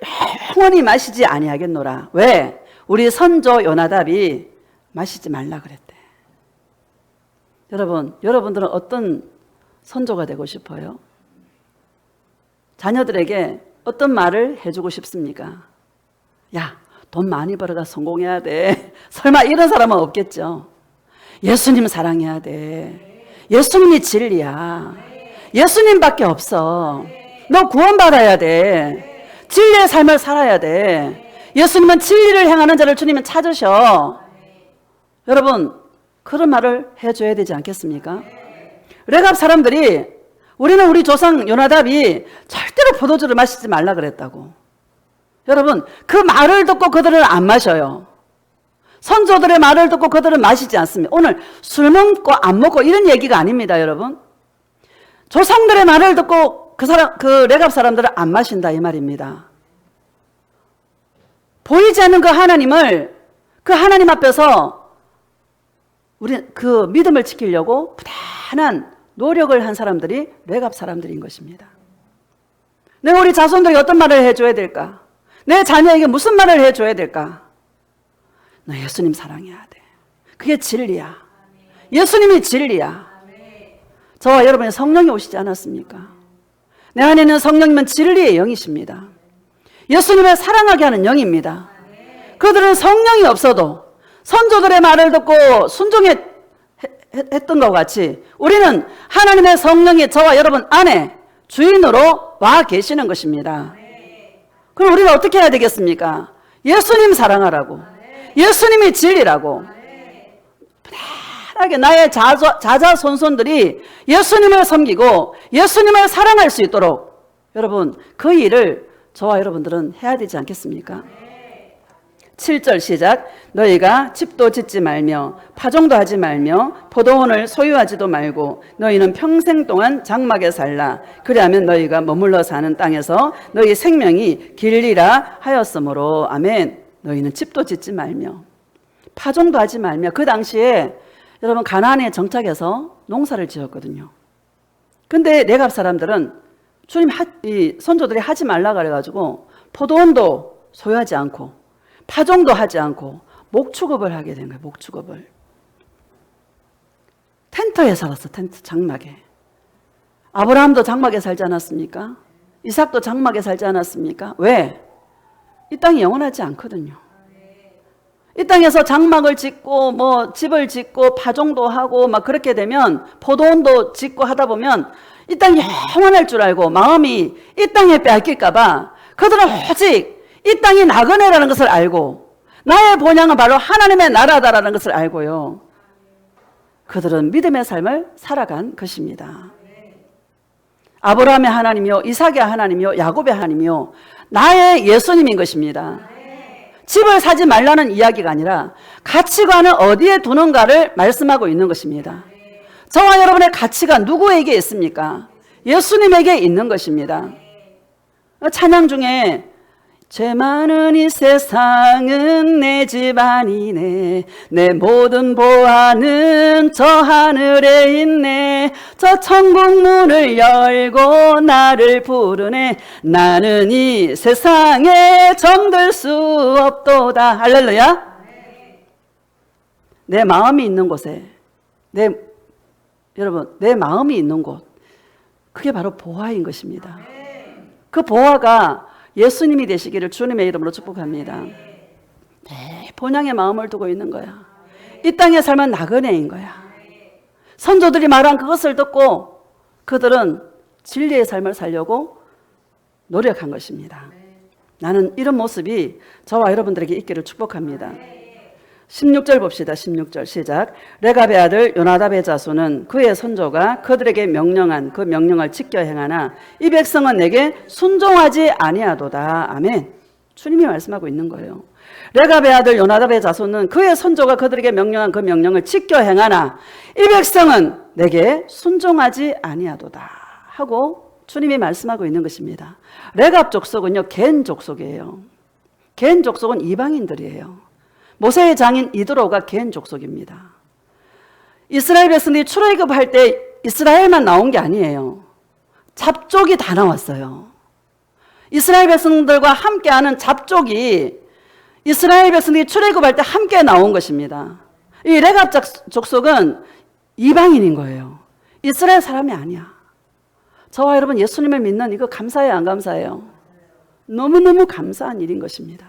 영원히 마시지 아니하겠노라. 왜? 우리 선조 요나답이 마시지 말라 그랬대. 여러분들은 어떤 선조가 되고 싶어요? 자녀들에게 어떤 말을 해주고 싶습니까? 야, 돈 많이 벌어가 성공해야 돼. 설마 이런 사람은 없겠죠. 예수님 사랑해야 돼. 예수님이 진리야. 예수님밖에 없어. 너 구원받아야 돼. 진리의 삶을 살아야 돼. 예수님은 진리를 행하는 자를 주님은 찾으셔. 여러분, 그런 말을 해줘야 되지 않겠습니까? 레갑 사람들이 우리는 우리 조상 요나답이 절대로 포도주를 마시지 말라 그랬다고. 여러분, 그 말을 듣고 그들은 안 마셔요. 선조들의 말을 듣고 그들은 마시지 않습니다. 오늘 술 먹고 안 먹고 이런 얘기가 아닙니다, 여러분. 조상들의 말을 듣고 그 레갑 사람들은 안 마신다 이 말입니다. 보이지 않는 그 하나님을, 그 하나님 앞에서 우리 그 믿음을 지키려고 부단한 노력을 한 사람들이 레갑 사람들인 것입니다. 내가 우리 자손들이 어떤 말을 해줘야 될까? 내 자녀에게 무슨 말을 해줘야 될까? 너 예수님 사랑해야 돼. 그게 진리야. 예수님이 진리야. 저와 여러분의 성령이 오시지 않았습니까? 내 안에 있는 성령님은 진리의 영이십니다. 예수님을 사랑하게 하는 영입니다. 그들은 성령이 없어도 선조들의 말을 듣고 순종했던 것 같이 우리는 하나님의 성령이 저와 여러분 안에 주인으로 와 계시는 것입니다. 그럼 우리가 어떻게 해야 되겠습니까? 예수님 사랑하라고. 예수님이 진리라고. 편하게 나의 자자손손들이 예수님을 섬기고 예수님을 사랑할 수 있도록 여러분 그 일을 저와 여러분들은 해야 되지 않겠습니까? 7절 시작. 너희가 집도 짓지 말며 파종도 하지 말며 포도원을 소유하지도 말고 너희는 평생 동안 장막에 살라. 그리하면 너희가 머물러 사는 땅에서 너희 생명이 길리라 하였으므로. 아멘. 너희는 집도 짓지 말며 파종도 하지 말며. 그 당시에 여러분 가나안에 정착해서 농사를 지었거든요. 근데 레갑 사람들은 주님 이 선조들이 하지 말라 그래가지고 포도원도 소유하지 않고 파종도 하지 않고 목축업을 하게 된 거예요. 목축업을. 텐트에 살았어. 텐트 장막에. 아브라함도 장막에 살지 않았습니까? 이삭도 장막에 살지 않았습니까? 왜? 이 땅이 영원하지 않거든요. 이 땅에서 장막을 짓고 뭐 집을 짓고 파종도 하고 막 그렇게 되면 포도원도 짓고 하다 보면 이 땅이 영원할 줄 알고 마음이 이 땅에 빼앗길까 봐 그들은 오직 이 땅이 나그네라는 것을 알고 나의 본향은 바로 하나님의 나라다라는 것을 알고요. 그들은 믿음의 삶을 살아간 것입니다. 아브라함의 하나님이요, 이삭의 하나님이요, 야곱의 하나님이요, 나의 예수님인 것입니다. 집을 사지 말라는 이야기가 아니라 가치관을 어디에 두는가를 말씀하고 있는 것입니다. 저와 여러분의 가치가 누구에게 있습니까? 예수님에게 있는 것입니다. 찬양 중에 죄 많은 이 세상은 내 집안이네. 내 모든 보화는 저 하늘에 있네. 저 천국 문을 열고 나를 부르네. 나는 이 세상에 정들 수 없도다. 할렐루야. 내 마음이 있는 곳에 여러분 내 마음이 있는 곳 그게 바로 보화인 것입니다. 그 보화가 예수님이 되시기를 주님의 이름으로 축복합니다. 네, 본향의 마음을 두고 있는 거야. 이 땅의 삶은 나그네인 거야. 선조들이 말한 그것을 듣고 그들은 진리의 삶을 살려고 노력한 것입니다. 나는 이런 모습이 저와 여러분들에게 있기를 축복합니다. 16절 봅시다. 16절 시작. 레갑의 아들 요나답의 자손은 그의 선조가 그들에게 명령한 그 명령을 지켜 행하나 이 백성은 내게 순종하지 아니하도다. 아멘. 주님이 말씀하고 있는 거예요. 레갑의 아들 요나답의 자손은 그의 선조가 그들에게 명령한 그 명령을 지켜 행하나 이 백성은 내게 순종하지 아니하도다 하고 주님이 말씀하고 있는 것입니다. 레갑 족속은요, 겐 족속이에요. 겐 족속은 이방인들이에요. 모세의 장인 이드로가 겐 족속입니다. 이스라엘 백성들이 출애굽할 때 이스라엘만 나온 게 아니에요. 잡족이 다 나왔어요. 이스라엘 백성들과 함께하는 잡족이 이스라엘 백성들이 출애굽할 때 함께 나온 것입니다. 이 레갑 족속은 이방인인 거예요. 이스라엘 사람이 아니야. 저와 여러분 예수님을 믿는 이거 감사해요, 안 감사해요? 너무너무 감사한 일인 것입니다.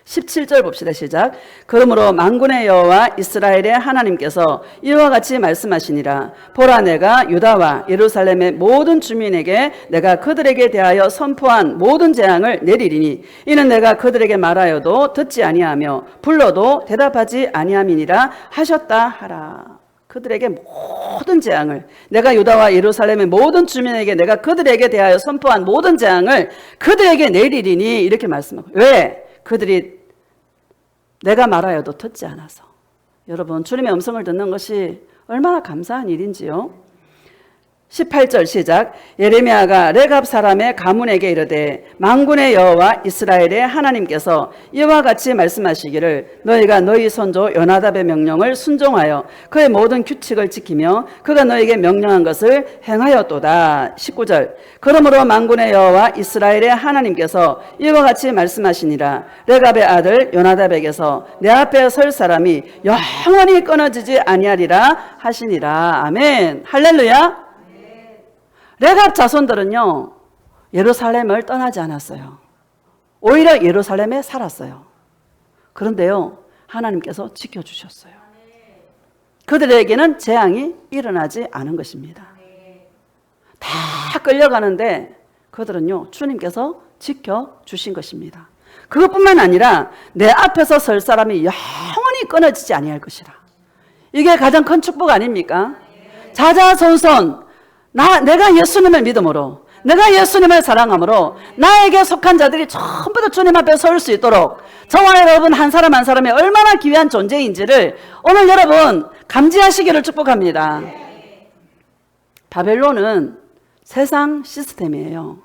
17절 봅시다. 시작. 그러므로 만군의 여호와 이스라엘의 하나님께서 이와 같이 말씀하시니라. 보라, 내가 유다와 예루살렘의 모든 주민에게 내가 그들에게 대하여 선포한 모든 재앙을 내리리니 이는 내가 그들에게 말하여도 듣지 아니하며 불러도 대답하지 아니함이니라 하셨다 하라. 그들에게 모든 재앙을, 내가 유다와 예루살렘의 모든 주민에게 내가 그들에게 대하여 선포한 모든 재앙을 그들에게 내리리니 이렇게 말씀하고. 왜? 그들이 내가 말하여도 듣지 않아서. 여러분, 주님의 음성을 듣는 것이 얼마나 감사한 일인지요. 18절 시작. 예레미야가 레갑 사람의 가문에게 이르되 만군의 여호와 이스라엘의 하나님께서 이와 같이 말씀하시기를 너희가 너희 선조 요나답의 명령을 순종하여 그의 모든 규칙을 지키며 그가 너희에게 명령한 것을 행하였도다. 19절. 그러므로 만군의 여호와 이스라엘의 하나님께서 이와 같이 말씀하시니라. 레갑의 아들 요나답에게서 내 앞에 설 사람이 영원히 끊어지지 아니하리라 하시니라. 아멘. 할렐루야. 레갑 자손들은요, 예루살렘을 떠나지 않았어요. 오히려 예루살렘에 살았어요. 그런데요, 하나님께서 지켜주셨어요. 그들에게는 재앙이 일어나지 않은 것입니다. 다 끌려가는데 그들은요, 주님께서 지켜주신 것입니다. 그것뿐만 아니라 내 앞에서 설 사람이 영원히 끊어지지 아니할 것이라. 이게 가장 큰 축복 아닙니까? 자자손손 내가 예수님을 믿음으로, 내가 예수님을 사랑함으로 나에게 속한 자들이 전부 다 주님 앞에 설 수 있도록 저와 여러분 한 사람 한 사람이 얼마나 귀한 존재인지를 오늘 여러분 감지하시기를 축복합니다. 바벨론은 세상 시스템이에요.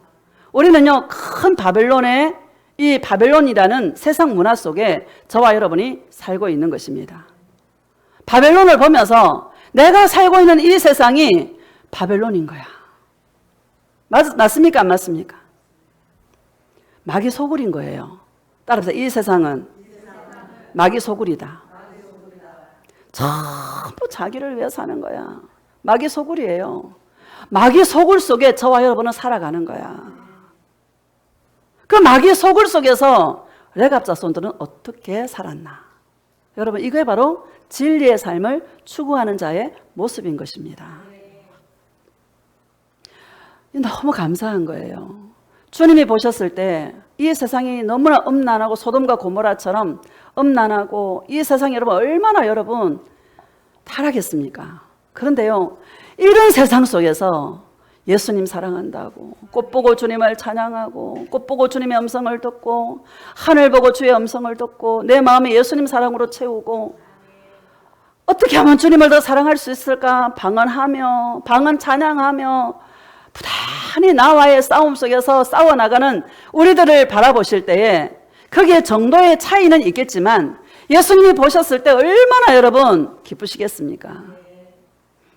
우리는요, 큰 바벨론의 이 바벨론이라는 세상 문화 속에 저와 여러분이 살고 있는 것입니다. 바벨론을 보면서 내가 살고 있는 이 세상이 바벨론인 거야. 맞습니까? 안 맞습니까? 마귀 소굴인 거예요. 따라서 이 세상은 마귀 소굴이다. 전부 자기를 위해 사는 거야. 마귀 소굴이에요. 마귀 소굴 속에 저와 여러분은 살아가는 거야. 그 마귀 소굴 속에서 레갑 자손들은 어떻게 살았나? 여러분, 이게 바로 진리의 삶을 추구하는 자의 모습인 것입니다. 너무 감사한 거예요. 주님이 보셨을 때 이 세상이 너무나 음란하고 소돔과 고모라처럼 음란하고 이 세상이 여러분 얼마나 여러분 타락했습니까? 그런데요, 이런 세상 속에서 예수님 사랑한다고 꽃 보고 주님을 찬양하고 꽃 보고 주님의 음성을 듣고 하늘 보고 주의 음성을 듣고 내 마음이 예수님 사랑으로 채우고 어떻게 하면 주님을 더 사랑할 수 있을까? 방언하며 방언 찬양하며 부단히 나와의 싸움 속에서 싸워나가는 우리들을 바라보실 때에 거기에 정도의 차이는 있겠지만 예수님이 보셨을 때 얼마나 여러분 기쁘시겠습니까?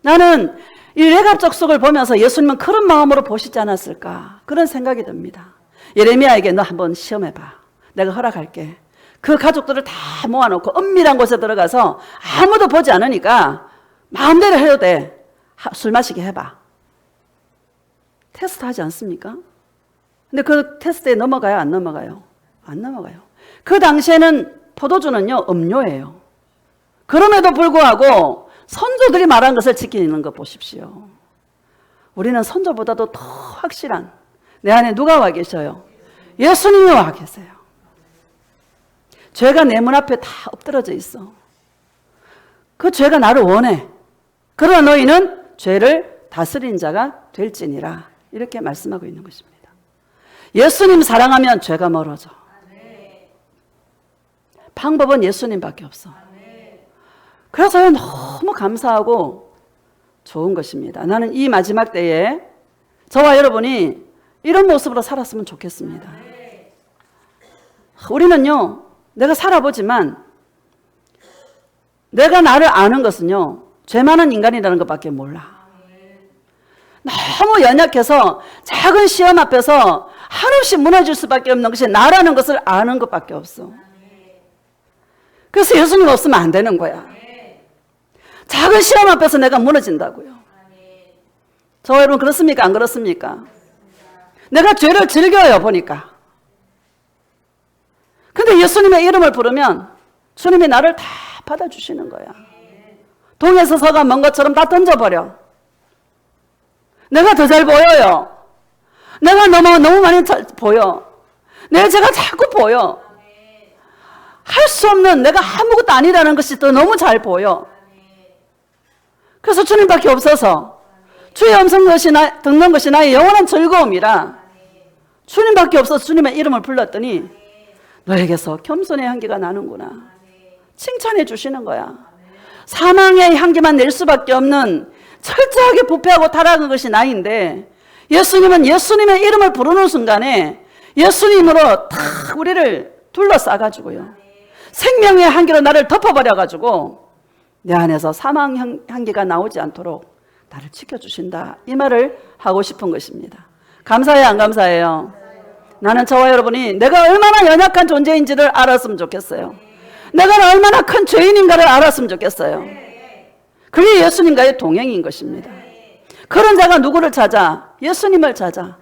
나는 이 레갑 족속을 보면서 예수님은 그런 마음으로 보시지 않았을까? 그런 생각이 듭니다. 예레미야에게 너 한번 시험해봐. 내가 허락할게. 그 가족들을 다 모아놓고 은밀한 곳에 들어가서 아무도 보지 않으니까 마음대로 해도 돼. 술 마시게 해봐. 테스트 하지 않습니까? 근데 그 테스트에 넘어가요? 안 넘어가요? 안 넘어가요. 그 당시에는 포도주는요, 음료예요. 그럼에도 불구하고 선조들이 말한 것을 지키는 거 보십시오. 우리는 선조보다도 더 확실한 내 안에 누가 와 계셔요? 예수님이 와 계세요. 죄가 내 문 앞에 다 엎드러져 있어. 그 죄가 나를 원해. 그러나 너희는 죄를 다스린 자가 될지니라. 이렇게 말씀하고 있는 것입니다. 예수님 사랑하면 죄가 멀어져. 방법은 예수님밖에 없어. 그래서 너무 감사하고 좋은 것입니다. 나는 이 마지막 때에 저와 여러분이 이런 모습으로 살았으면 좋겠습니다. 우리는요, 내가 살아보지만 내가 나를 아는 것은요, 죄 많은 인간이라는 것밖에 몰라. 너무 연약해서 작은 시험 앞에서 한없이 무너질 수밖에 없는 것이 나라는 것을 아는 것밖에 없어. 그래서 예수님 없으면 안 되는 거야. 작은 시험 앞에서 내가 무너진다고요. 저와 여러분 그렇습니까? 안 그렇습니까? 내가 죄를 즐겨요, 보니까. 근데 예수님의 이름을 부르면 주님이 나를 다 받아주시는 거야. 동에서 서가 먼 것처럼 다 던져버려. 내가 더 잘 보여요. 내가 너무 많이 보여. 내 죄가 자꾸 보여. 할 수 없는 내가 아무것도 아니라는 것이 더 너무 잘 보여. 그래서 주님밖에 없어서 주의 음성 듣는 것이 나의 영원한 즐거움이라 주님밖에 없어서 주님의 이름을 불렀더니 너에게서 겸손의 향기가 나는구나. 칭찬해 주시는 거야. 사망의 향기만 낼 수밖에 없는 철저하게 부패하고 타락한 것이 나인데 예수님은 예수님의 이름을 부르는 순간에 예수님으로 탁 우리를 둘러싸가지고요. 생명의 향기로 나를 덮어버려가지고 내 안에서 사망 향기가 나오지 않도록 나를 지켜주신다. 이 말을 하고 싶은 것입니다. 감사해요, 안 감사해요? 나는 저와 여러분이 내가 얼마나 연약한 존재인지를 알았으면 좋겠어요. 내가 얼마나 큰 죄인인가를 알았으면 좋겠어요. 그게 예수님과의 동행인 것입니다. 그런 자가 누구를 찾아? 예수님을 찾아.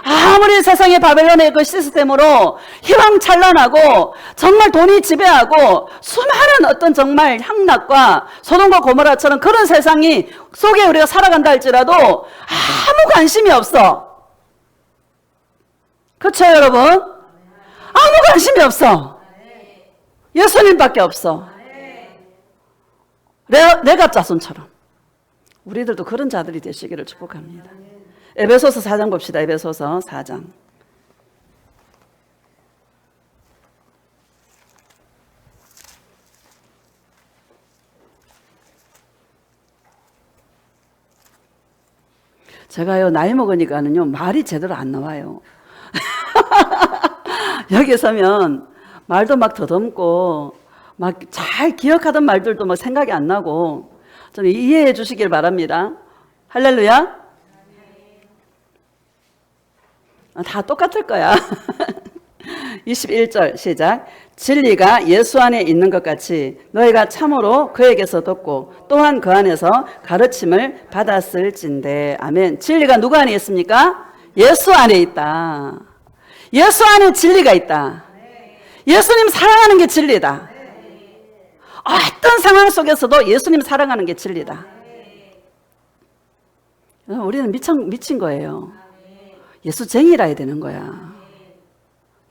아무리 세상의 바벨론의 그 시스템으로 희망찬란하고 정말 돈이 지배하고 수많은 어떤 정말 향락과 소돔과 고모라처럼 그런 세상이 속에 우리가 살아간다 할지라도 아무 관심이 없어. 그렇죠, 여러분? 아무 관심이 없어. 예수님밖에 없어. 레갑 자손처럼 우리들도 그런 자들이 되시기를 축복합니다. 에베소서 4장 봅시다. 에베소서 4장. 제가요 나이 먹으니까는요 말이 제대로 안 나와요. 여기 서면 말도 막 더듬고 막 잘 기억하던 말들도 막 생각이 안 나고 좀 이해해 주시길 바랍니다. 할렐루야. 다 똑같을 거야. 21절 시작. 진리가 예수 안에 있는 것 같이 너희가 참으로 그에게서 듣고 또한 그 안에서 가르침을 받았을진대. 아멘. 진리가 누구 안에 있습니까? 예수 안에 있다. 예수 안에 진리가 있다. 예수님 사랑하는 게 진리다. 어떤 상황 속에서도 예수님 사랑하는 게 진리다. 우리는 미친 거예요. 예수쟁이라 해야 되는 거야.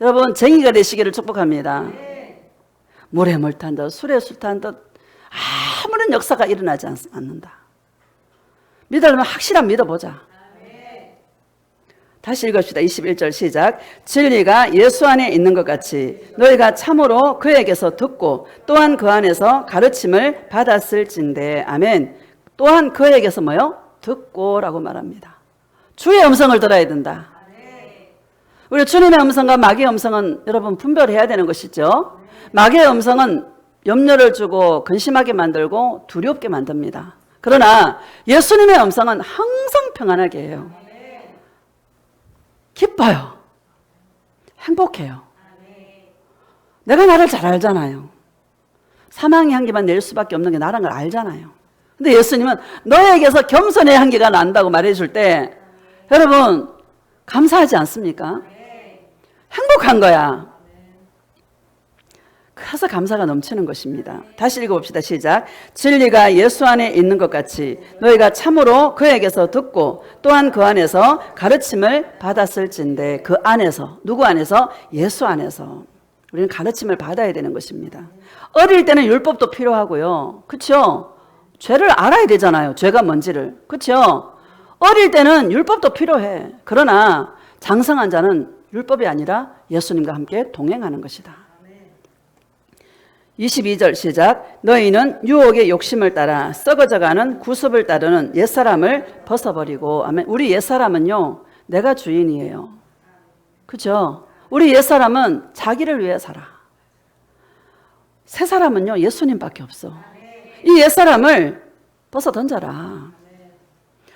여러분 쟁이가 되시기를 축복합니다. 물에 물 탄 듯 술에 술 탄 듯 아무런 역사가 일어나지 않는다. 믿으려면 확실한 믿어보자. 다시 읽읍시다. 21절 시작. 진리가 예수 안에 있는 것 같이 너희가 참으로 그에게서 듣고 또한 그 안에서 가르침을 받았을진대. 아멘. 또한 그에게서 뭐요? 듣고라고 말합니다. 주의 음성을 들어야 된다. 우리 주님의 음성과 마귀의 음성은 여러분 분별해야 되는 것이죠. 마귀의 음성은 염려를 주고 근심하게 만들고 두렵게 만듭니다. 그러나 예수님의 음성은 항상 평안하게 해요. 기뻐요. 행복해요. 내가 나를 잘 알잖아요. 사망의 향기만 낼 수밖에 없는 게 나란 걸 알잖아요. 근데 예수님은 너에게서 겸손의 향기가 난다고 말해줄 때 여러분 감사하지 않습니까? 행복한 거야. 그래서 감사가 넘치는 것입니다. 다시 읽어봅시다. 시작. 진리가 예수 안에 있는 것 같이 너희가 참으로 그에게서 듣고 또한 그 안에서 가르침을 받았을진대. 그 안에서, 누구 안에서? 예수 안에서 우리는 가르침을 받아야 되는 것입니다. 어릴 때는 율법도 필요하고요. 그렇죠? 죄를 알아야 되잖아요. 죄가 뭔지를. 그렇죠? 어릴 때는 율법도 필요해. 그러나 장성한 자는 율법이 아니라 예수님과 함께 동행하는 것이다. 22절 시작. 너희는 유혹의 욕심을 따라 썩어져가는 구습을 따르는 옛사람을 벗어버리고. 아멘. 우리 옛사람은요 내가 주인이에요. 그죠? 우리 옛사람은 자기를 위해 살아. 새 사람은요, 예수님밖에 없어. 이 옛사람을 벗어 던져라.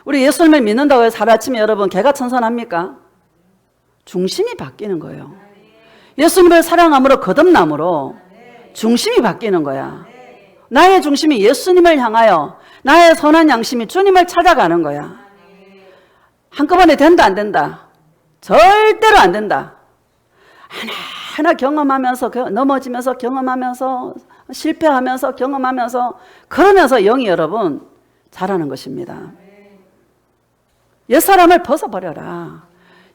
우리 예수님을 믿는다고 해서 하루아침에 여러분 개가천선합니까? 중심이 바뀌는 거예요. 예수님을 사랑함으로 거듭남으로 중심이 바뀌는 거야. 나의 중심이 예수님을 향하여 나의 선한 양심이 주님을 찾아가는 거야. 한꺼번에 된다 안 된다? 절대로 안 된다. 하나하나 경험하면서 넘어지면서 경험하면서 실패하면서 경험하면서 그러면서 영이 여러분 자라는 것입니다. 옛사람을 벗어버려라.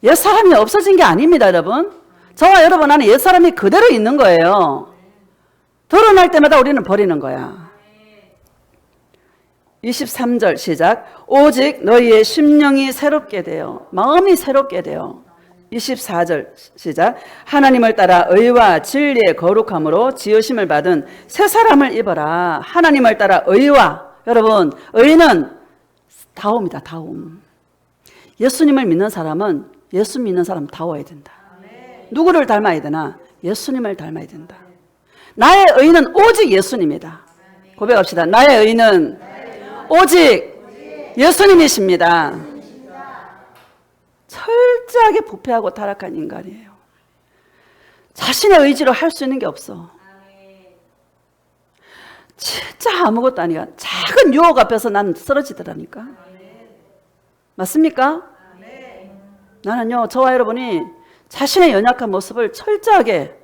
옛사람이 없어진 게 아닙니다, 여러분. 저와 여러분 안에 옛사람이 그대로 있는 거예요. 드러날 때마다 우리는 버리는 거야. 23절 시작. 오직 너희의 심령이 새롭게 되어 마음이 새롭게 되어 24절 시작. 하나님을 따라 의와 진리의 거룩함으로 지으심을 받은 새 사람을 입어라. 하나님을 따라 의와 여러분 의는 다움이다. 다움. 예수님을 믿는 사람은 예수 믿는 사람 다워야 된다. 누구를 닮아야 되나? 예수님을 닮아야 된다. 나의 의는 오직 예수님이다. 고백합시다. 나의 의는 오직 예수님이십니다. 철저하게 부패하고 타락한 인간이에요. 자신의 의지로 할 수 있는 게 없어. 진짜 아무것도 아니야. 작은 유혹 앞에서 난 쓰러지더라니까. 맞습니까? 나는요, 저와 여러분이 자신의 연약한 모습을 철저하게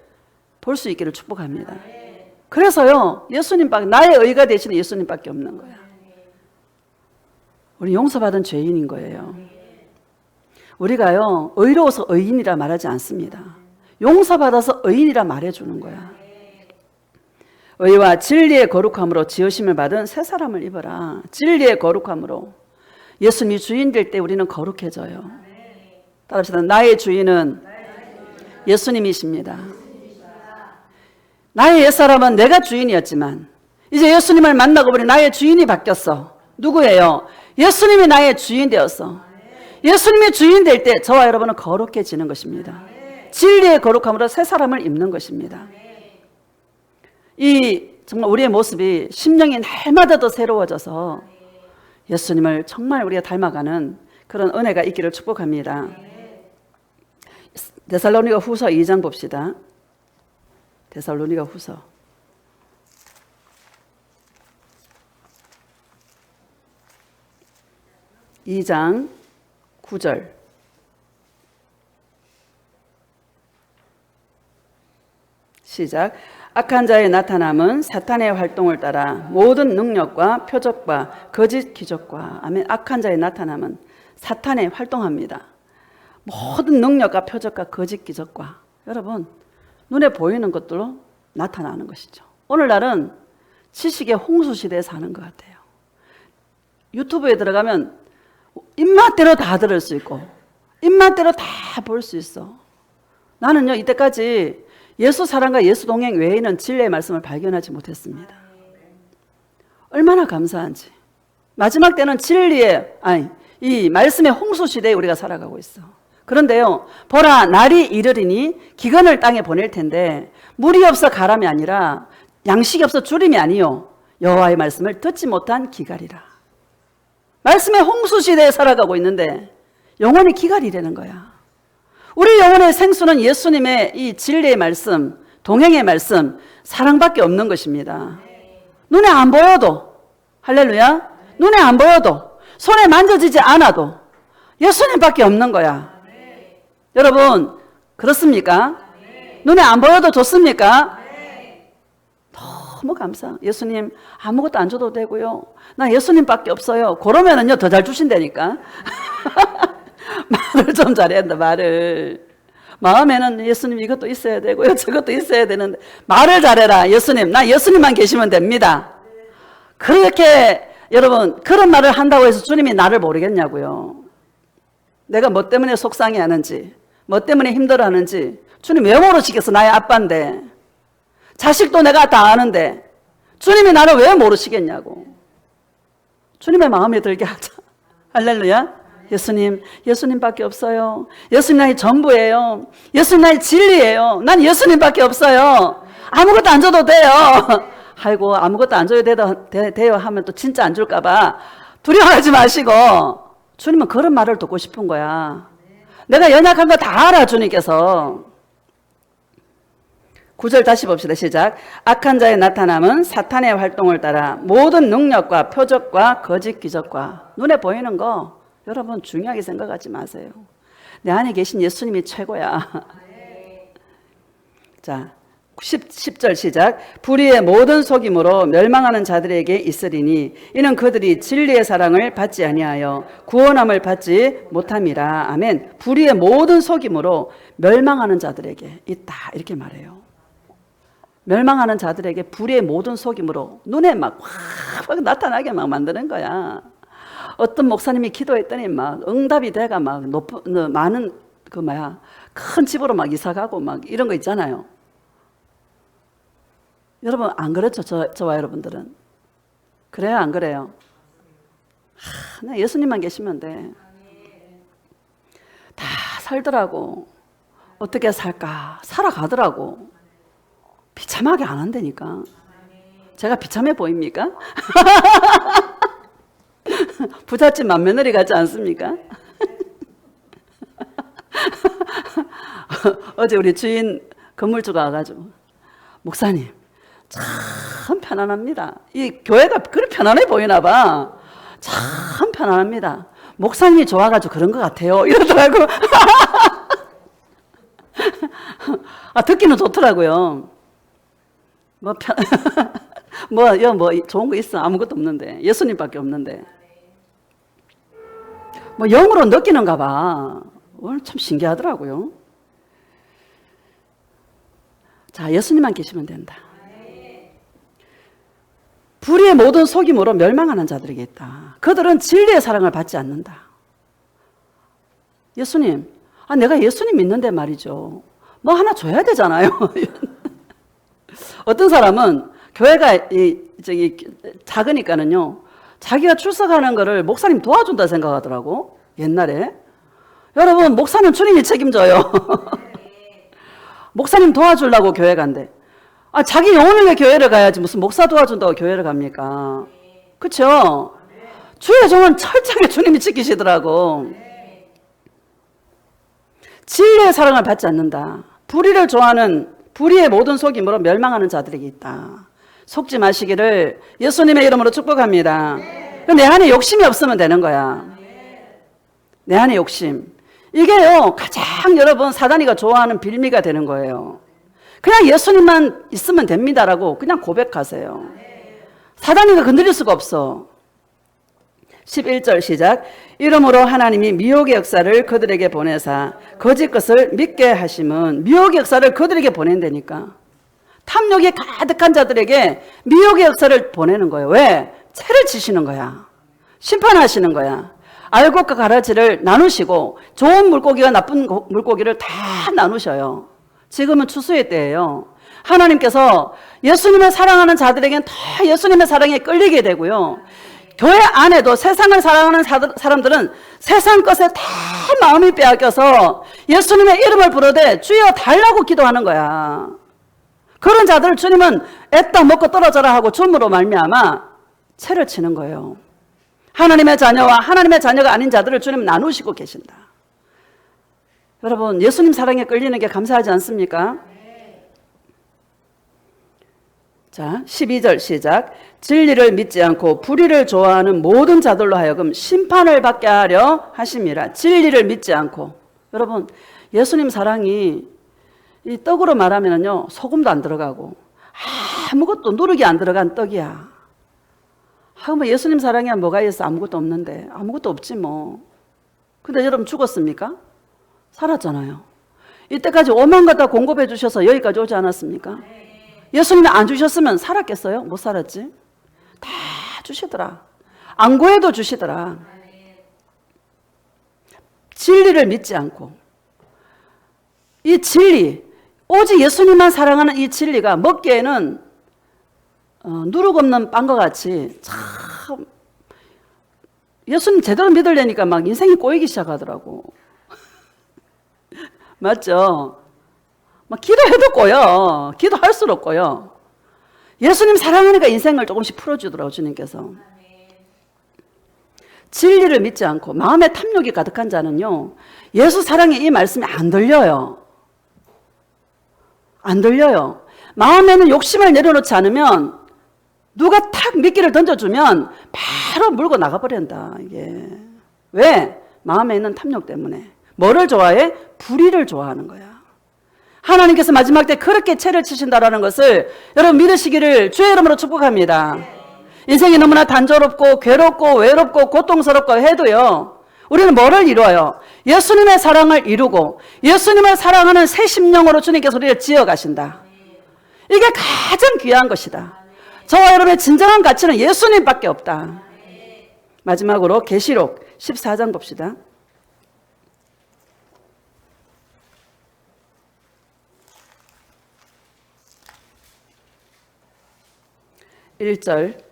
볼 수 있기를 축복합니다. 그래서요, 예수님밖에, 나의 의가 되시는 예수님밖에 없는 거야. 우리 용서받은 죄인인 거예요. 우리가요, 의로워서 의인이라 말하지 않습니다. 용서받아서 의인이라 말해주는 거야. 의와 진리의 거룩함으로 지으심을 받은 새 사람을 입어라. 진리의 거룩함으로. 예수님이 주인 될 때 우리는 거룩해져요. 따라합시다. 나의 주인은 예수님이십니다. 나의 옛사람은 내가 주인이었지만 이제 예수님을 만나고 보니 나의 주인이 바뀌었어. 누구예요? 예수님이 나의 주인 되었어. 예수님이 주인 될 때 저와 여러분은 거룩해지는 것입니다. 진리의 거룩함으로 새 사람을 입는 것입니다. 이 정말 우리의 모습이 심령이 날마다 더 새로워져서 예수님을 정말 우리가 닮아가는 그런 은혜가 있기를 축복합니다. 데살로니가 후서 2장 봅시다. 데살로니가 후서 2장 9절. 시작. 악한 자의 나타남은 사탄의 활동을 따라 모든 능력과 표적과 거짓 기적과 아멘. 악한 자의 나타남은 사탄의 활동합니다. 모든 능력과 표적과 거짓 기적과 여러분 눈에 보이는 것들로 나타나는 것이죠. 오늘날은 지식의 홍수 시대에 사는 것 같아요. 유튜브에 들어가면 입맛대로 다 들을 수 있고 입맛대로 다 볼 수 있어. 나는요 이때까지 예수 사랑과 예수 동행 외에는 진리의 말씀을 발견하지 못했습니다. 얼마나 감사한지. 마지막 때는 이 말씀의 홍수 시대에 우리가 살아가고 있어. 그런데요, 보라 날이 이르리니 기근을 땅에 보낼 텐데 물이 없어 가람이 아니라 양식이 없어 주림이 아니요 여호와의 말씀을 듣지 못한 기갈이라. 말씀의 홍수 시대에 살아가고 있는데 영혼이 기갈이라는 거야. 우리 영혼의 생수는 예수님의 이 진리의 말씀, 동행의 말씀, 사랑밖에 없는 것입니다. 눈에 안 보여도, 할렐루야, 눈에 안 보여도, 손에 만져지지 않아도 예수님밖에 없는 거야. 여러분 그렇습니까? 눈에 안 보여도 좋습니까? 너무 감사. 예수님 아무것도 안 줘도 되고요. 나 예수님밖에 없어요. 그러면은요 더 잘 주신다니까. 말을 좀 잘해야 한다. 말을. 마음에는 예수님 이것도 있어야 되고요. 저것도 있어야 되는데 말을 잘해라. 예수님, 나 예수님만 계시면 됩니다. 그렇게 여러분 그런 말을 한다고 해서 주님이 나를 모르겠냐고요. 내가 뭐 때문에 속상해하는지, 뭐 때문에 힘들어하는지 주님 왜 모르시겠어? 나의 아빠인데. 자식도 내가 다 아는데 주님이 나를 왜 모르시겠냐고. 주님의 마음에 들게 하자. 할렐루야. 예수님밖에 없어요. 예수님 나의 전부예요. 예수님 나의 진리예요. 난 예수님밖에 없어요. 아무것도 안 줘도 돼요. 아이고, 아무것도 안 줘도 돼요 하면 또 진짜 안 줄까봐 두려워하지 마시고, 주님은 그런 말을 듣고 싶은 거야. 내가 연약한 거 다 알아, 주님께서. 9절 다시 봅시다. 시작. 악한 자의 나타남은 사탄의 활동을 따라 모든 능력과 표적과 거짓 기적과, 눈에 보이는 거 여러분 중요하게 생각하지 마세요. 내 안에 계신 예수님이 최고야. 자, 10절 시작. 불의의 모든 속임으로 멸망하는 자들에게 있으리니 이는 그들이 진리의 사랑을 받지 아니하여 구원함을 받지 못함이라. 아멘. 불의의 모든 속임으로 멸망하는 자들에게 있다, 이렇게 말해요. 멸망하는 자들에게 불의의 모든 속임으로 눈에 막 확 나타나게 막 만드는 거야. 어떤 목사님이 기도했더니 막 응답이 돼가 막 많은 큰 집으로 막 이사 가고 막 이런 거 있잖아요. 여러분 안 그렇죠? 저와 여러분들은 그래요, 안 그래요? 나 예수님만 계시면 돼. 다 살더라고. 어떻게 살까? 살아가더라고. 비참하게 안 한다니까. 제가 비참해 보입니까? 부잣집 맏며느리 같지 않습니까? 어제 우리 주인 건물주가 와가지고, 목사님 참 편안합니다. 이 교회가 그렇게 편안해 보이나 봐. 참 편안합니다. 목사님이 좋아가지고 그런 것 같아요, 이러더라고. 듣기는 좋더라고요. 뭐 좋은 거 있어? 아무것도 없는데. 예수님밖에 없는데. 뭐 영으로 느끼는가 봐. 오늘 참 신기하더라고요. 자, 예수님만 계시면 된다. 불의의 모든 속임으로 멸망하는 자들에게 있다. 그들은 진리의 사랑을 받지 않는다. 예수님, 내가 예수님 믿는데 말이죠. 뭐 하나 줘야 되잖아요. 어떤 사람은 교회가 작으니까는요, 자기가 출석하는 거를 목사님 도와준다 생각하더라고, 옛날에. 여러분, 목사는 주님이 책임져요. 목사님 도와주려고 교회 간대. 자기 영혼을 위해 교회를 가야지 무슨 목사 도와준다고 교회를 갑니까? 그렇죠? 주의 종은 철저하게 주님이 지키시더라고. 진리의 사랑을 받지 않는다. 불의를 좋아하는, 불의의 모든 속임으로 멸망하는 자들에게 있다. 속지 마시기를 예수님의 이름으로 축복합니다. 내 안에 욕심이 없으면 되는 거야. 내 안에 욕심. 이게요, 가장 여러분 사단이가 좋아하는 빌미가 되는 거예요. 그냥 예수님만 있으면 됩니다라고 그냥 고백하세요. 사단이가 건드릴 수가 없어. 11절 시작. 이러므로 하나님이 미혹의 역사를 그들에게 보내사 거짓 것을 믿게 하심은, 미혹의 역사를 그들에게 보낸다니까. 탐욕이 가득한 자들에게 미혹의 역사를 보내는 거예요. 왜? 채를 치시는 거야. 심판하시는 거야. 알곡과 가라지를 나누시고 좋은 물고기와 나쁜 물고기를 다 나누셔요. 지금은 추수의 때예요. 하나님께서 예수님을 사랑하는 자들에게는 다 예수님의 사랑에 끌리게 되고요. 교회 안에도 세상을 사랑하는 사람들은 세상 것에 다 마음이 빼앗겨서 예수님의 이름을 부르되 주여 달라고 기도하는 거야. 그런 자들을 주님은 애따 먹고 떨어져라 하고 줌으로 말미암아 채를 치는 거예요. 하나님의 자녀와 하나님의 자녀가 아닌 자들을 주님은 나누시고 계신다. 여러분, 예수님 사랑에 끌리는 게 감사하지 않습니까? 자, 12절 시작. 진리를 믿지 않고 불의를 좋아하는 모든 자들로 하여금 심판을 받게 하려 하심이라. 진리를 믿지 않고. 여러분, 예수님 사랑이 이 떡으로 말하면요, 소금도 안 들어가고 아무것도 누룩이 안 들어간 떡이야. 뭐 예수님 사랑이야 뭐가 있어? 아무것도 없는데. 아무것도 없지 뭐. 근데 여러분 죽었습니까? 살았잖아요. 이때까지 오만 것 다 공급해 주셔서 여기까지 오지 않았습니까? 예수님이 안 주셨으면 살았겠어요? 못 살았지. 다 주시더라. 안 구해도 주시더라. 진리를 믿지 않고, 이 진리, 오직 예수님만 사랑하는 이 진리가 먹기에는 누룩 없는 빵과 같이 참 예수님 제대로 믿으려니까 막 인생이 꼬이기 시작하더라고. 맞죠? 막 기도해도 꼬여. 기도할수록 꼬여. 예수님 사랑하니까 인생을 조금씩 풀어주더라고, 주님께서. 진리를 믿지 않고 마음에 탐욕이 가득한 자는요, 예수 사랑의 이 말씀이 안 들려요. 안 들려요. 마음에는 욕심을 내려놓지 않으면 누가 탁 미끼를 던져주면 바로 물고 나가버린다. 이게 왜? 마음에 있는 탐욕 때문에. 뭐를 좋아해? 불의를 좋아하는 거야. 하나님께서 마지막 때 그렇게 채를 치신다라는 것을 여러분 믿으시기를 주의 이름으로 축복합니다. 인생이 너무나 단조롭고 괴롭고 외롭고 고통스럽고 해도요, 우리는 뭐를 이루어요? 예수님의 사랑을 이루고 예수님을 사랑하는 새 심령으로 주님께서 우리를 지어가신다. 이게 가장 귀한 것이다. 저와 여러분의 진정한 가치는 예수님밖에 없다. 마지막으로 계시록 14장 봅시다. 1절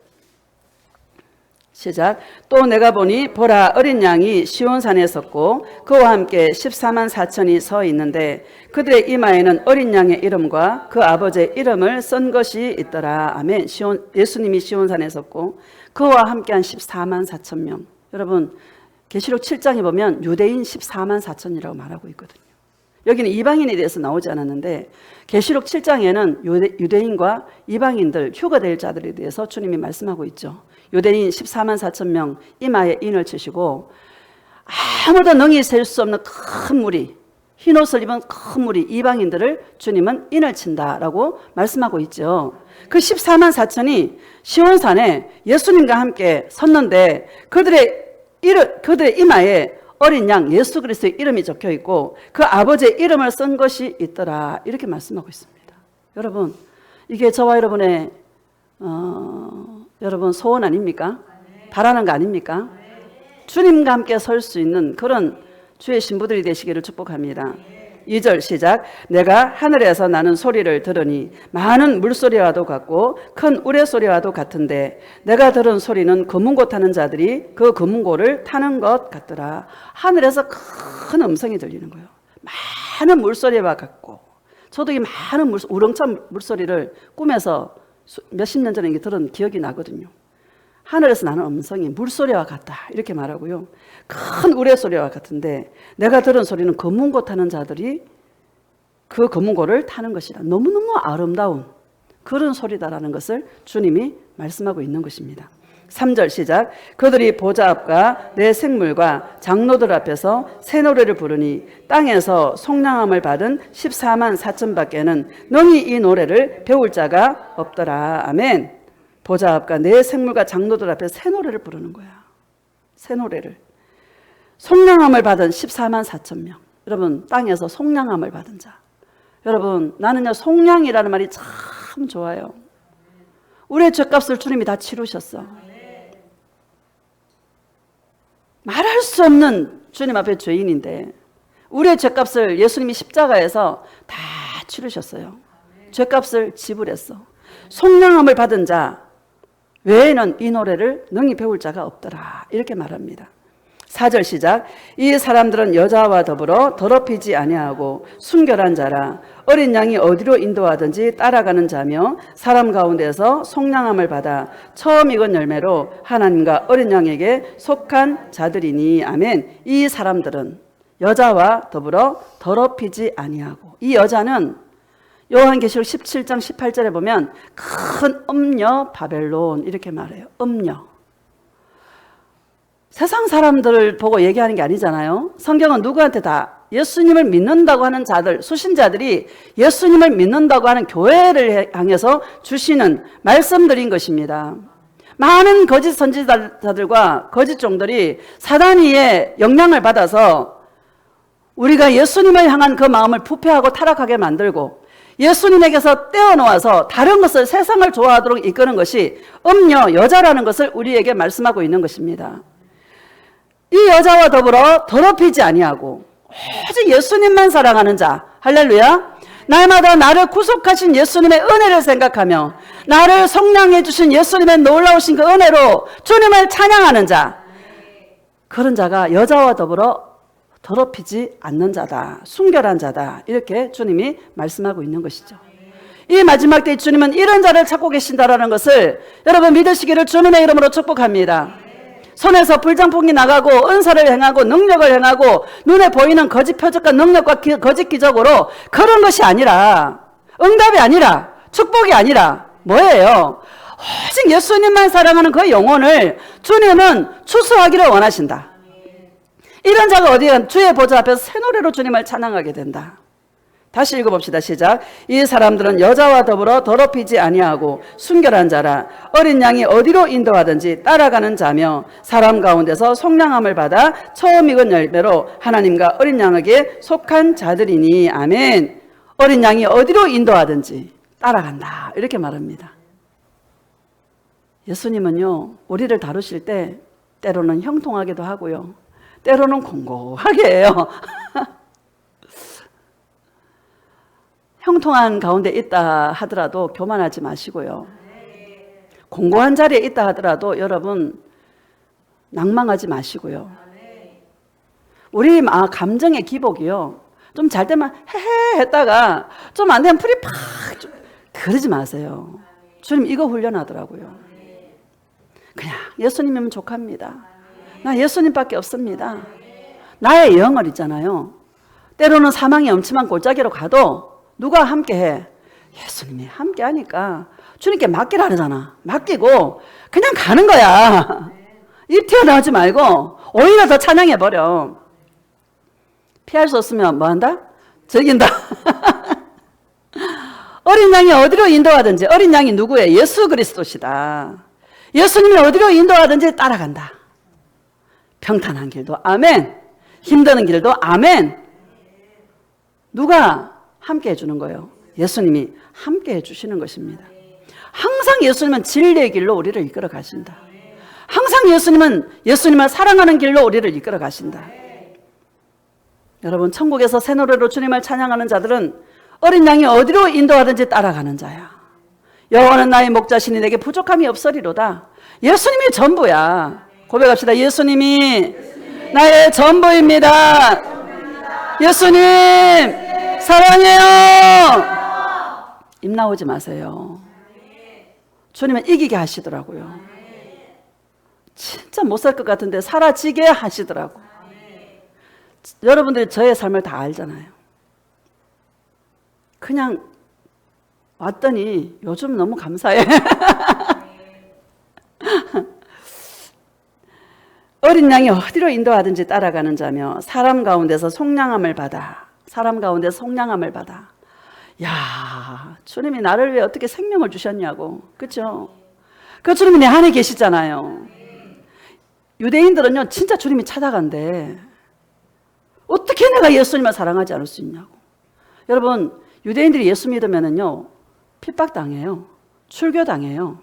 시작. 또 내가 보니 보라, 어린 양이 시온산에 섰고 그와 함께 14만 4천이 서 있는데 그들의 이마에는 어린 양의 이름과 그 아버지의 이름을 쓴 것이 있더라. 아멘. 예수님이 시온산에 섰고 그와 함께한 14만 4천 명. 여러분 계시록 7장에 보면 유대인 14만 4천이라고 말하고 있거든요. 여기는 이방인에 대해서 나오지 않았는데 계시록 7장에는 유대인과 이방인들, 휴거될 자들에 대해서 주님이 말씀하고 있죠. 유대인 14만 4천 명 이마에 인을 치시고 아무도 능히 셀 수 없는 큰 무리, 흰옷을 입은 큰 무리 이방인들을 주님은 인을 친다라고 말씀하고 있죠. 그 14만 4천이 시온산에 예수님과 함께 섰는데 그들의 이마에 어린 양 예수 그리스도의 이름이 적혀 있고 그 아버지의 이름을 쓴 것이 있더라. 이렇게 말씀하고 있습니다. 여러분, 이게 저와 여러분의 여러분 소원 아닙니까? 바라는 거 아닙니까? 주님과 함께 설 수 있는 그런 주의 신부들이 되시기를 축복합니다. 2절 시작. 내가 하늘에서 나는 소리를 들으니 많은 물소리와도 같고 큰 우레소리와도 같은데 내가 들은 소리는 금문고 타는 자들이 그 금문고를 타는 것 같더라. 하늘에서 큰 음성이 들리는 거예요. 많은 물소리와 같고. 저도 이 많은 우렁찬 물소리를 꿈에서 몇십 년 전에 들은 기억이 나거든요. 하늘에서 나는 음성이 물소리와 같다 이렇게 말하고요. 큰 우레소리와 같은데 내가 들은 소리는 금문고 타는 자들이 그 금문고를 타는 것이다. 너무너무 아름다운 그런 소리다라는 것을 주님이 말씀하고 있는 것입니다. 3절 시작. 그들이 보좌 앞과 내 생물과 장로들 앞에서 새 노래를 부르니 땅에서 속량함을 받은 14만 4천 밖에는 능히 이 노래를 배울 자가 없더라. 아멘. 보좌 앞과 내 생물과 장로들 앞에 새 노래를 부르는 거야. 새 노래를. 속량함을 받은 14만 4천 명. 여러분 땅에서 속량함을 받은 자. 여러분 나는요 속량이라는 말이 참 좋아요. 우리의 죄값을 주님이 다 치르셨어. 말할 수 없는 주님 앞에 죄인인데 우리의 죄값을 예수님이 십자가에서 다 치르셨어요. 죄값을 지불했어. 속량함을 받은 자 외에는 이 노래를 능히 배울 자가 없더라. 이렇게 말합니다. 4절 시작. 이 사람들은 여자와 더불어 더럽히지 아니하고 순결한 자라. 어린 양이 어디로 인도하든지 따라가는 자며 사람 가운데서 속량함을 받아 처음 익은 열매로 하나님과 어린 양에게 속한 자들이니. 아멘. 이 사람들은 여자와 더불어 더럽히지 아니하고. 이 여자는 요한계시록 17장 18절에 보면 큰 음녀 바벨론 이렇게 말해요. 음녀. 세상 사람들을 보고 얘기하는 게 아니잖아요. 성경은 누구한테 다 예수님을 믿는다고 하는 자들, 수신자들이 예수님을 믿는다고 하는 교회를 향해서 주시는 말씀들인 것입니다. 많은 거짓 선지자들과 거짓 종들이 사단이의 영향을 받아서 우리가 예수님을 향한 그 마음을 부패하고 타락하게 만들고 예수님에게서 떼어놓아서 다른 것을 세상을 좋아하도록 이끄는 것이 음녀, 여자라는 것을 우리에게 말씀하고 있는 것입니다. 이 여자와 더불어 더럽히지 아니하고 오직 예수님만 사랑하는 자. 할렐루야. 날마다 나를 구속하신 예수님의 은혜를 생각하며 나를 속량해 주신 예수님의 놀라우신 그 은혜로 주님을 찬양하는 자. 그런 자가 여자와 더불어 더럽히지 않는 자다. 순결한 자다. 이렇게 주님이 말씀하고 있는 것이죠. 이 마지막 때 주님은 이런 자를 찾고 계신다라는 것을 여러분 믿으시기를 주님의 이름으로 축복합니다. 손에서 불장풍이 나가고 은사를 행하고 능력을 행하고 눈에 보이는 거짓 표적과 능력과 거짓 기적으로 그런 것이 아니라, 응답이 아니라, 축복이 아니라 뭐예요? 오직 예수님만 사랑하는 그 영혼을 주님은 추수하기를 원하신다. 이런 자가 어디에 주의 보좌 앞에서 새 노래로 주님을 찬양하게 된다. 다시 읽어봅시다. 시작. 이 사람들은 여자와 더불어 더럽히지 아니하고 순결한 자라. 어린 양이 어디로 인도하든지 따라가는 자며 사람 가운데서 속량함을 받아 처음 익은 열매로 하나님과 어린 양에게 속한 자들이니. 아멘. 어린 양이 어디로 인도하든지 따라간다. 이렇게 말합니다. 예수님은요, 우리를 다루실 때 때로는 형통하게도 하고요, 때로는 공고하게 해요. 형통한 가운데 있다 하더라도 교만하지 마시고요, 공고한 자리에 있다 하더라도 여러분 낭망하지 마시고요. 우리 감정의 기복이요, 좀 잘 때만 헤헤 했다가 좀 안 되면 풀이 팍 그러지 마세요. 주님 이거 훈련하더라고요. 그냥 예수님이면 족합니다. 나 예수님밖에 없습니다. 나의 영을 있잖아요, 때로는 사망의 엄침한 골짜기로 가도 누가 함께해? 예수님이 함께하니까 주님께 맡기라 그러잖아. 맡기고 그냥 가는 거야. 입 튀어나오지 말고 오히려 더 찬양해버려. 피할 수 없으면 뭐한다? 즐긴다. 어린 양이 어디로 인도하든지, 어린 양이 누구예요? 예수 그리스도시다. 예수님이 어디로 인도하든지 따라간다. 평탄한 길도 아멘, 힘드는 길도 아멘. 누가 함께 해주는 거예요? 예수님이 함께 해주시는 것입니다. 항상 예수님은 진리의 길로 우리를 이끌어 가신다. 항상 예수님은 예수님을 사랑하는 길로 우리를 이끌어 가신다. 여러분, 천국에서 새 노래로 주님을 찬양하는 자들은 어린 양이 어디로 인도하든지 따라가는 자야. 여호와는 나의 목자시니 내게 부족함이 없으리로다. 예수님이 전부야. 고백합시다. 예수님이 나의 전부입니다. 예수님 사랑해요. 입 나오지 마세요. 주님은 이기게 하시더라고요. 진짜 못 살 것 같은데 사라지게 하시더라고. 여러분들이 저의 삶을 다 알잖아요. 그냥 왔더니 요즘 너무 감사해. 어린 양이 어디로 인도하든지 따라가는 자며 사람 가운데서 속량함을 받아. 사람 가운데서 속량함을 받아. 야, 주님이 나를 위해 어떻게 생명을 주셨냐고. 그렇죠? 그 주님이 내 안에 계시잖아요. 유대인들은요, 진짜 주님이 찾아간대. 어떻게 내가 예수님을 사랑하지 않을 수 있냐고. 여러분, 유대인들이 예수 믿으면은요, 핍박당해요. 출교당해요.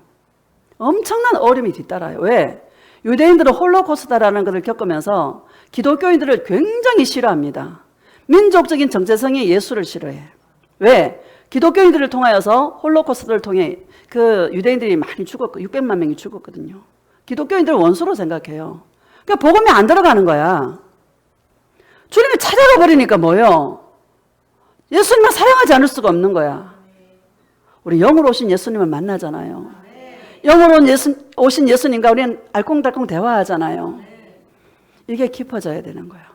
엄청난 어려움이 뒤따라요. 왜? 유대인들은 홀로코스트라는 것을 겪으면서 기독교인들을 굉장히 싫어합니다. 민족적인 정체성이 예수를 싫어해. 왜? 기독교인들을 통하여서 홀로코스트를 통해 그 유대인들이 많이 죽었고 600만 명이 죽었거든요. 기독교인들을 원수로 생각해요. 그러니까 복음이 안 들어가는 거야. 주님이 찾아가 버리니까 뭐요? 예수님을 사랑하지 않을 수가 없는 거야. 우리 영으로 오신 예수님을 만나잖아요. 영으로 오신 예수님과 우리는 알콩달콩 대화하잖아요. 이게 깊어져야 되는 거예요.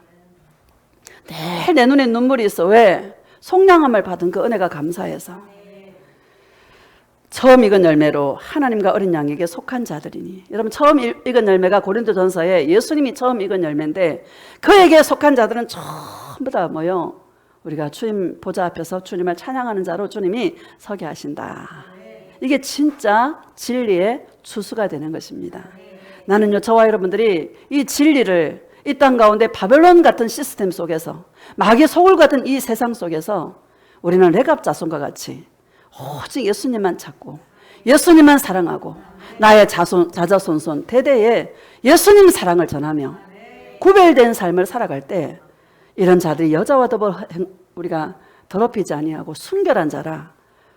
매일 내 눈에 눈물이 있어. 왜? 속량함을 받은 그 은혜가 감사해서. 처음 익은 열매로 하나님과 어린 양에게 속한 자들이니. 여러분, 처음 익은 열매가 고린도전서에 예수님이 처음 익은 열매인데 그에게 속한 자들은 전부 다 뭐요? 우리가 주님 보좌 앞에서 주님을 찬양하는 자로 주님이 서게 하신다. 이게 진짜 진리의 추수가 되는 것입니다. 나는요, 저와 여러분들이 이 진리를 이 땅 가운데 바벨론 같은 시스템 속에서, 마귀의 소굴 같은 이 세상 속에서 우리는 레갑 자손과 같이 오직 예수님만 찾고 예수님만 사랑하고 나의 자자손손 대대에 예수님 사랑을 전하며 구별된 삶을 살아갈 때 이런 자들이 여자와 더불어 우리가 더럽히지 아니하고 순결한 자라.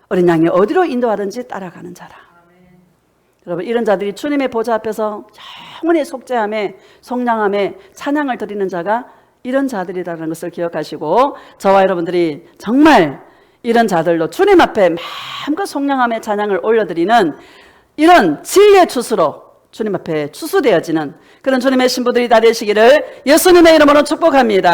어린 양이 어디로 인도하든지 따라가는 자라. 여러분, 이런 자들이 주님의 보좌 앞에서 영원히 속죄함에 속량함에 찬양을 드리는 자가 이런 자들이라는 것을 기억하시고, 저와 여러분들이 정말 이런 자들로 주님 앞에 마음껏 속량함에 찬양을 올려드리는 이런 진리의 추수로 주님 앞에 추수되어지는 그런 주님의 신부들이 다 되시기를 예수님의 이름으로 축복합니다.